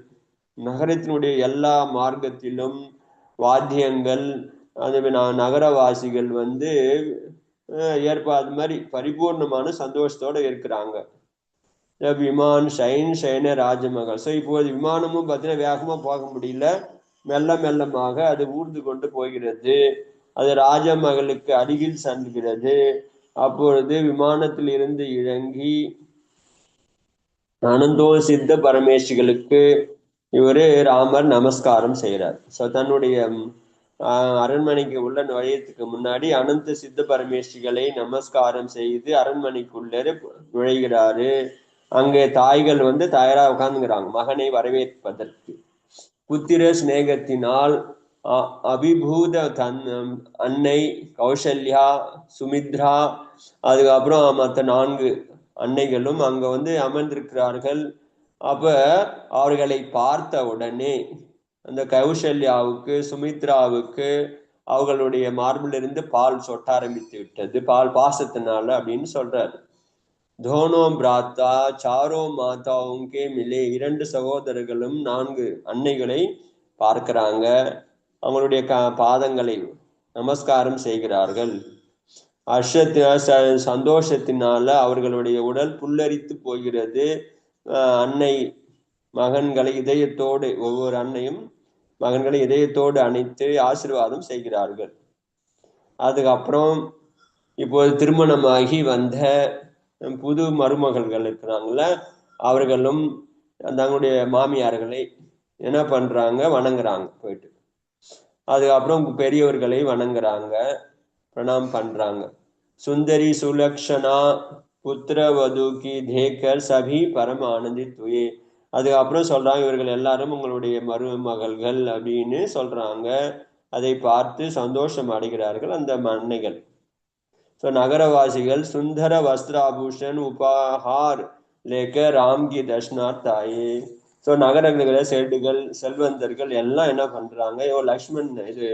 நகரத்தினுடைய எல்லா மார்க்கத்திலும் வாத்தியங்கள், அது நகரவாசிகள் வந்து ஏற்பாடு மாதிரி பரிபூர்ணமான சந்தோஷத்தோட இருக்கிறாங்க. விமான் ஷைன ராஜமகள். ஸோ இப்போது விமானமும் பார்த்தீங்கன்னா வேகமா போக முடியல, மெல்ல மெல்லமாக அது ஊர்ந்து கொண்டு போகிறது. அது ராஜமகளுக்கு அருகில் செல்கிறது. அப்பொழுது விமானத்தில் இருந்து இறங்கி அனந்தோ சித்த பரமேஸ்வர்களுக்கு இவரு ராமர் நமஸ்காரம் செய்கிறார். ஸோ தன்னுடைய அரண்மனைக்கு உள்ள நுழையத்துக்கு முன்னாடி அனந்த சித்த பரமேஸ்வரிகளை நமஸ்காரம் செய்து அரண்மனைக்குள்ளே நுழைகிறாரு. அங்கே தாய்கள் வந்து தயாரா உட்கார்ந்துங்கிறாங்க மகனை வரவேற்பதற்கு. புத்திர சிநேகத்தினால் அபிபூத அன்னை கௌசல்யா, சுமித்ரா, அதுக்கப்புறம் மற்ற 4 அன்னைகளும் அங்க வந்து அமர்ந்திருக்கிறார்கள். அப்ப அவர்களை பார்த்த உடனே அந்த கௌசல்யாவுக்கு சுமித்ராவுக்கு அவர்களுடைய மார்பிலிருந்து பால் சொட்ட ஆரம்பித்து விட்டது, பால் பாசத்தினால அப்படின்னு சொல்றாரு. தோனோ பிராத்தா சாரோ மாதாவுங்கே மிலே, 2 சகோதரர்களும் 4 அன்னைகளை பார்க்கிறாங்க. அவங்களுடைய பாதங்களை நமஸ்காரம் செய்கிறார்கள். சந்தோஷத்தினால அவர்களுடைய உடல் புல்லரித்து போகிறது. அன்னை மகன்களை இதயத்தோடு, ஒவ்வொரு அன்னையும் மகன்களை இதயத்தோடு அணைத்து ஆசீர்வாதம் செய்கிறார்கள். அதுக்கப்புறம் இப்போது திருமணமாகி வந்த புது மருமகள்கள் இருக்கிறாங்கள, அவர்களும் தங்களுடைய மாமியார்களை என்ன பண்றாங்க, வணங்குறாங்க போயிட்டு. அதுக்கப்புறம் பெரியவர்களை வணங்குறாங்க, பிரணாம் பண்றாங்க. சுந்தரி சுலக்ஷனா புத்திரவது கி தேக்கர் சபி பரம் ஆனந்தித் துயே. அதுக்கப்புறம் சொல்றாங்க இவர்கள் எல்லாரும் உங்களுடைய மருமகள்கள் அப்படின்னு சொல்றாங்க. அதை பார்த்து சந்தோஷம் அடைகிறார்கள் அந்த அன்னைகள். ஸோ நகரவாசிகள் சுந்தர வஸ்திராபூஷன் உபஹார் லேக்க ராம்கி தர்ஷனார்த் ஆயே. ஸோ நகரங்கள செடுகள் செல்வந்தர்கள் எல்லாம் என்ன பண்றாங்க, லக்ஷ்மண் இது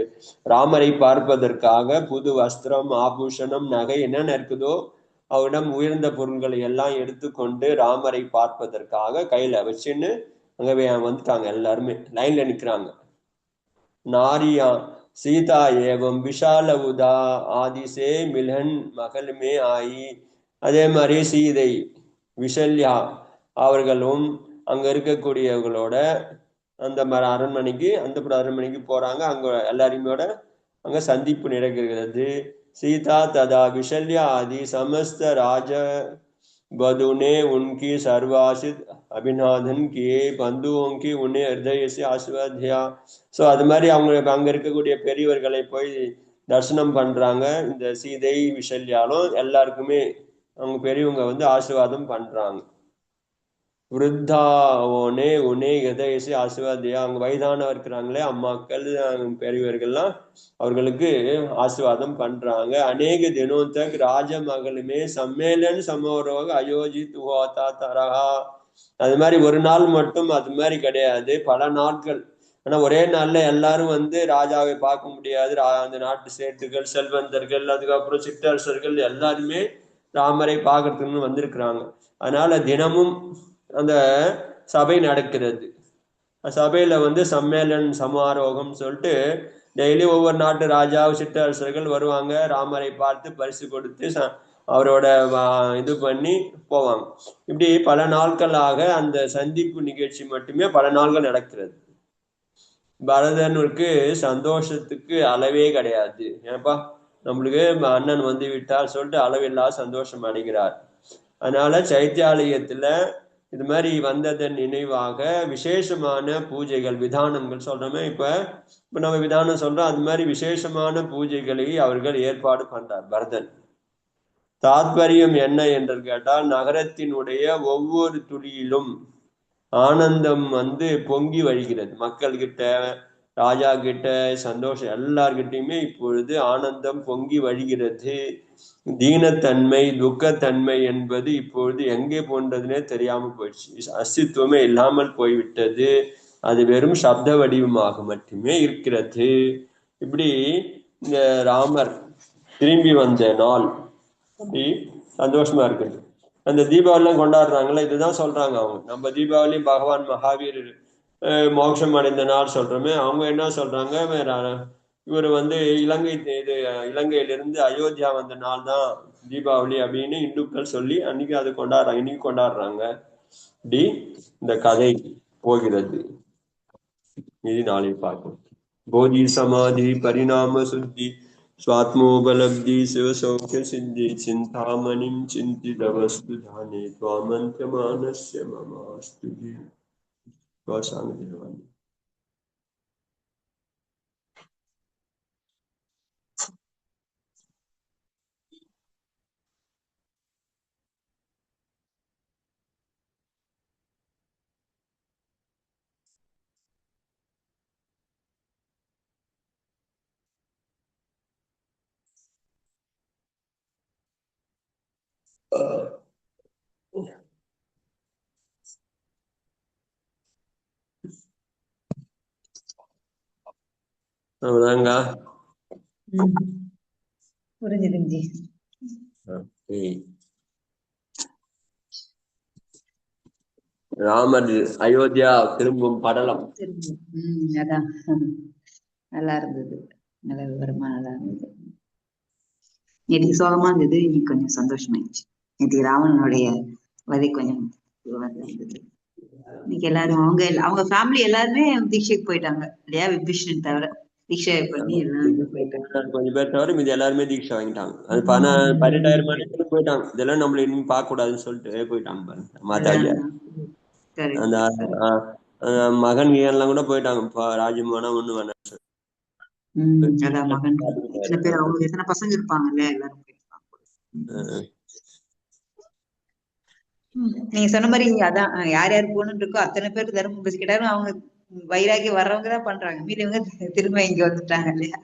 ராமரை பார்ப்பதற்காக புது வஸ்திரம், ஆபூஷணம், நகை என்னென்ன இருக்குதோ அவரிடம் உயர்ந்த பொருள்களை எல்லாம் எடுத்துக்கொண்டு ராமரை பார்ப்பதற்காக கையில வச்சுன்னு அங்கே வந்துட்டாங்க, எல்லாருமே லைன்ல நிற்கிறாங்க. नारिया सीता एवं विशाल उदा आदि से मिलन मகள் மே ஆயி. அதே மாதிரி சீதை விஷல்யா அவர்களும் அங்க இருக்கக்கூடியவர்களோட அந்த அரண்மனைக்கு அரண்மனைக்கு போறாங்க. அங்க எல்லாருமோட அங்க சந்திப்பு நடக்கிறது. सीता तदा विशल्या आदि समस्त राज बधु ने उनकी सर्वासित अभिनादन किए, बंधुओं की उन्हें हृदय से आशीर्वादिया. ஸோ அது மாதிரி அவங்க அங்க இருக்கக்கூடிய பெரியவர்களை போய் தரிசனம் பண்றாங்க. இந்த சீதை விஷல்யாலும் எல்லாருக்குமே அவங்க பெரியவங்க வந்து ஆசீர்வாதம் பண்றாங்க. விருத்தாவோனே உனே எதைசி ஆசீர்வாதியா, அவங்க வயதானவர் இருக்கிறாங்களே அம்மாக்கள் பெரியவர்கள்லாம் அவர்களுக்கு ஆசீர்வாதம் பண்றாங்க. அநேக தினம் தக் ராஜ மகளுமே சம்மேளன் சமோரோக அயோஜித் ஹோதா தரஹா. அது மாதிரி ஒரு நாள் மட்டும் அது மாதிரி கிடையாது, பல நாட்கள். ஆனா ஒரே நாள்ல எல்லாரும் வந்து ராஜாவை பார்க்க முடியாது. அந்த நாட்டு சேட்டுகள், செல்வந்தர்கள், அதுக்கப்புறம் சிற்றரசர்கள் எல்லாருமே ராமரை பார்க்கறதுன்னு வந்திருக்கிறாங்க. அதனால தினமும் அந்த சபை நடக்கிறது. சபையில வந்து சம்மேளன் சமாரோகம் சொல்லிட்டு டெய்லி ஒவ்வொரு நாட்டு ராஜா சிற்றரசர்கள் வருவாங்க. ராமரை பார்த்து பரிசு கொடுத்து அவரோட இது பண்ணி போவாங்க. இப்படி பல நாட்களாக அந்த சந்திப்பு நிகழ்ச்சி மட்டுமே பல நாள்கள் நடக்கிறது. பரதனுக்கு சந்தோஷத்துக்கு அளவே கிடையாது. ஏப்பா நம்மளுக்கு அண்ணன் வந்து விட்டார் சொல்லிட்டு அளவில்லாத சந்தோஷம் அடைகிறார். அதனால சைத்தியாலயத்துல இது மாதிரி வந்ததன் நினைவாக விசேஷமான பூஜைகள் விதானங்கள் சொல்றோமே. இப்ப நம்ம விதானம் சொல்றோம், அது மாதிரி விசேஷமான பூஜைகளை அவர்கள் ஏற்பாடு பண்றார் பரதன். தாத்பரியம் என்ன என்று கேட்டால், நகரத்தினுடைய ஒவ்வொரு துளியிலும் ஆனந்தம் வந்து பொங்கி வழிகிறது. மக்கள் கிட்ட, ராஜா கிட்ட, சந்தோஷம் எல்லார்கிட்டையுமே இப்பொழுது ஆனந்தம் பொங்கி வழிகிறது. தீனத்தன்மை துக்கத்தன்மை என்பது இப்பொழுது எங்கே போன்றதுனே தெரியாமல் போயிடுச்சு. அஸ்தித்வமே இல்லாமல் போய்விட்டது. அது வெறும் சப்த வடிவமாக மட்டுமே இருக்கிறது. இப்படி இந்த ராமர் திரும்பி வந்த நாள் அப்படி சந்தோஷமா இருக்குது. அந்த தீபாவளிலாம் கொண்டாடுறாங்களா, இதுதான் சொல்றாங்க அவங்க. நம்ம தீபாவளி பகவான் மகாவீர் மோட்சம் அடைந்த நாள் சொல்றோமே, அவங்க என்ன சொல்றாங்க, இவர் வந்து இலங்கையிலிருந்து அயோத்தியா வந்த நாள் தான் தீபாவளி அப்படின்னு இந்துக்கள் சொல்லி அன்னைக்கு அது கொண்டாடுறாங்க, இன்னைக்கு கொண்டாடுறாங்க. இப்படி இந்த கதை போகிறது. இது நாளை பார்ப்போம். போதி சமாதி பரிணாம சுத்தி स्वात्मोपलब्धि शिव सौख्य सिद्धि चिंतामणिं चिंतितवस्तु ध्याने त्वामन्त्यमानस्य ममास्तु स्वासांग அவ்வளவுதாங்க. புரிஞ்சுதுங்க. ராமர் அயோத்தியா திரும்பும் படலம். அதான் நல்லா இருந்தது, நல்ல விவரமா நல்லா இருந்தது. நேற்று சோகமா இருந்தது, இன்னைக்கு கொஞ்சம் சந்தோஷமாயிடுச்சு. நேற்று ராவணனுடைய வதை கொஞ்சம் இருந்தது. இன்னைக்கு எல்லாரும் அவங்க ஃபேமிலி எல்லாருமே தீட்சைக்கு போயிட்டாங்க இல்லையா, விபீஷணன் தவிர தீட்சை பண்ணி கொஞ்சம் பேர் தவிர மீது எல்லாருமே தீட்சை வாங்கிட்டாங்க. அது 12,000 மணிக்கு போயிட்டாங்க. இதெல்லாம் நம்மள இன்னும் பார்க்க கூடாதுன்னு சொல்லிட்டு போயிட்டாங்க பாருங்க மாதாஜியா. அந்த மகன் எல்லாம் கூட போயிட்டாங்க. ராஜமானா ஒண்ணு வேணாம். மகன் எத்தனை பேர், அவங்க எத்தனை பசங்க இருப்பாங்கல்ல, எல்லாரும் போயிருப்பாங்க. நீங்க சொன்ன மாதிரி அதான் யார் யார் போகணும்னு இருக்கோ அத்தனை பேருக்கு தர்மம் பேசிக்கிட்டாலும் அவங்க வைராகி வர்றவங்க தான் பண்றாங்க. மீறவங்க திரும்ப இங்க வந்துட்டாங்க இல்லையா.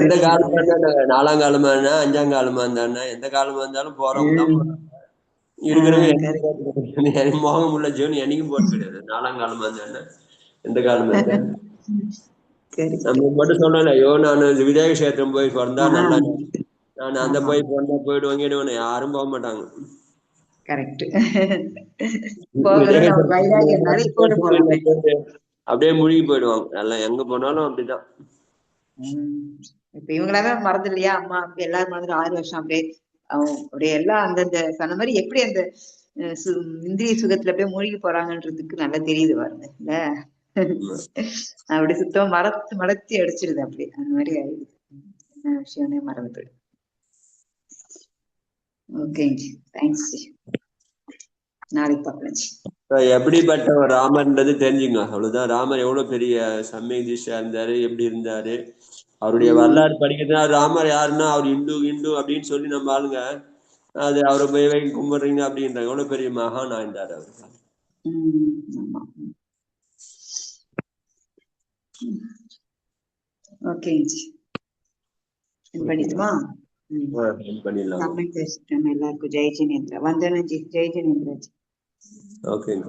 எந்த காலமா இருந்தா 4ஆம் காலமா இருந்தா 5ஆம் காலமா இருந்தா எந்த காலமா இருந்தாலும் போறவங்க தான் இருக்கிறவங்க. மோகம் உள்ள ஜீவன் என்னைக்கும் போறது கிடையாது. 4ஆம் காலமா இருந்தா எந்த காலமா இருந்தா. நம்ம மட்டும் சொல்றேன், ஐயோ நான் விதேக கஷேத்திரம் போய் பிறந்தா நல்லா, நான் அந்த போய் பிறந்தா போயிடுவாங்க, யாரும் போக மாட்டாங்க. கரெக்ட். போகணும்னு அவங்க வைராகியம்னால இப்போ போலாமே. அப்படியே மூழ்கி போயிடுவாங்க எல்லாம், எங்க போனாலும் அப்படிதான். இப்ப இவங்களாவே மறந்து இல்லையா, அம்மா அப்படி எல்லாரும் மறந்து 6 வருஷம் அப்படியே அப்படியே எல்லாம் அந்தந்த சொன்ன மாதிரி எப்படி அந்த இந்திரிய சுகத்துல அப்படியே மூழ்கி போறாங்கன்றதுக்கு நல்லா தெரியுது பாருங்க இல்ல. அப்படி சுத்தம் மலர்த்தி அடிச்சிருது அப்படி, அந்த மாதிரி ஆயிடுது. என்ன விஷயம்னே மறந்து போயிடும். ஓகேங்க, தேங்க்ஸ். நாளைக்கு பார்க்கலாம். எப்படிப்பட்ட ஒரு ராமர்ன்றது தெரிஞ்சுங்க, அவ்வளவுதான். ராமர் எவ்வளவு பெரிய சமயதிஷா இருந்தாரு, எப்படி இருந்தாரு, அவருடைய வரலாறு படிக்கிறதுனா ராமர் யாருன்னா அவர் இந்து அப்படின்னு சொல்லி நம்ம ஆளுங்க அது அவரை போய் வைக்க கும்பிடுறீங்க அப்படின்றாங்க. எவ்வளவு பெரிய மகான் ஆயிருந்தாரு அவரு. ஓகே, பண்ணிடுமா? பண்ணிடலாம். எல்லாருக்கும் ஜெய் ஜினேந்திரா. வந்தனஜி, ஜெய் ஜினேந்திரா. ஓகேங்க.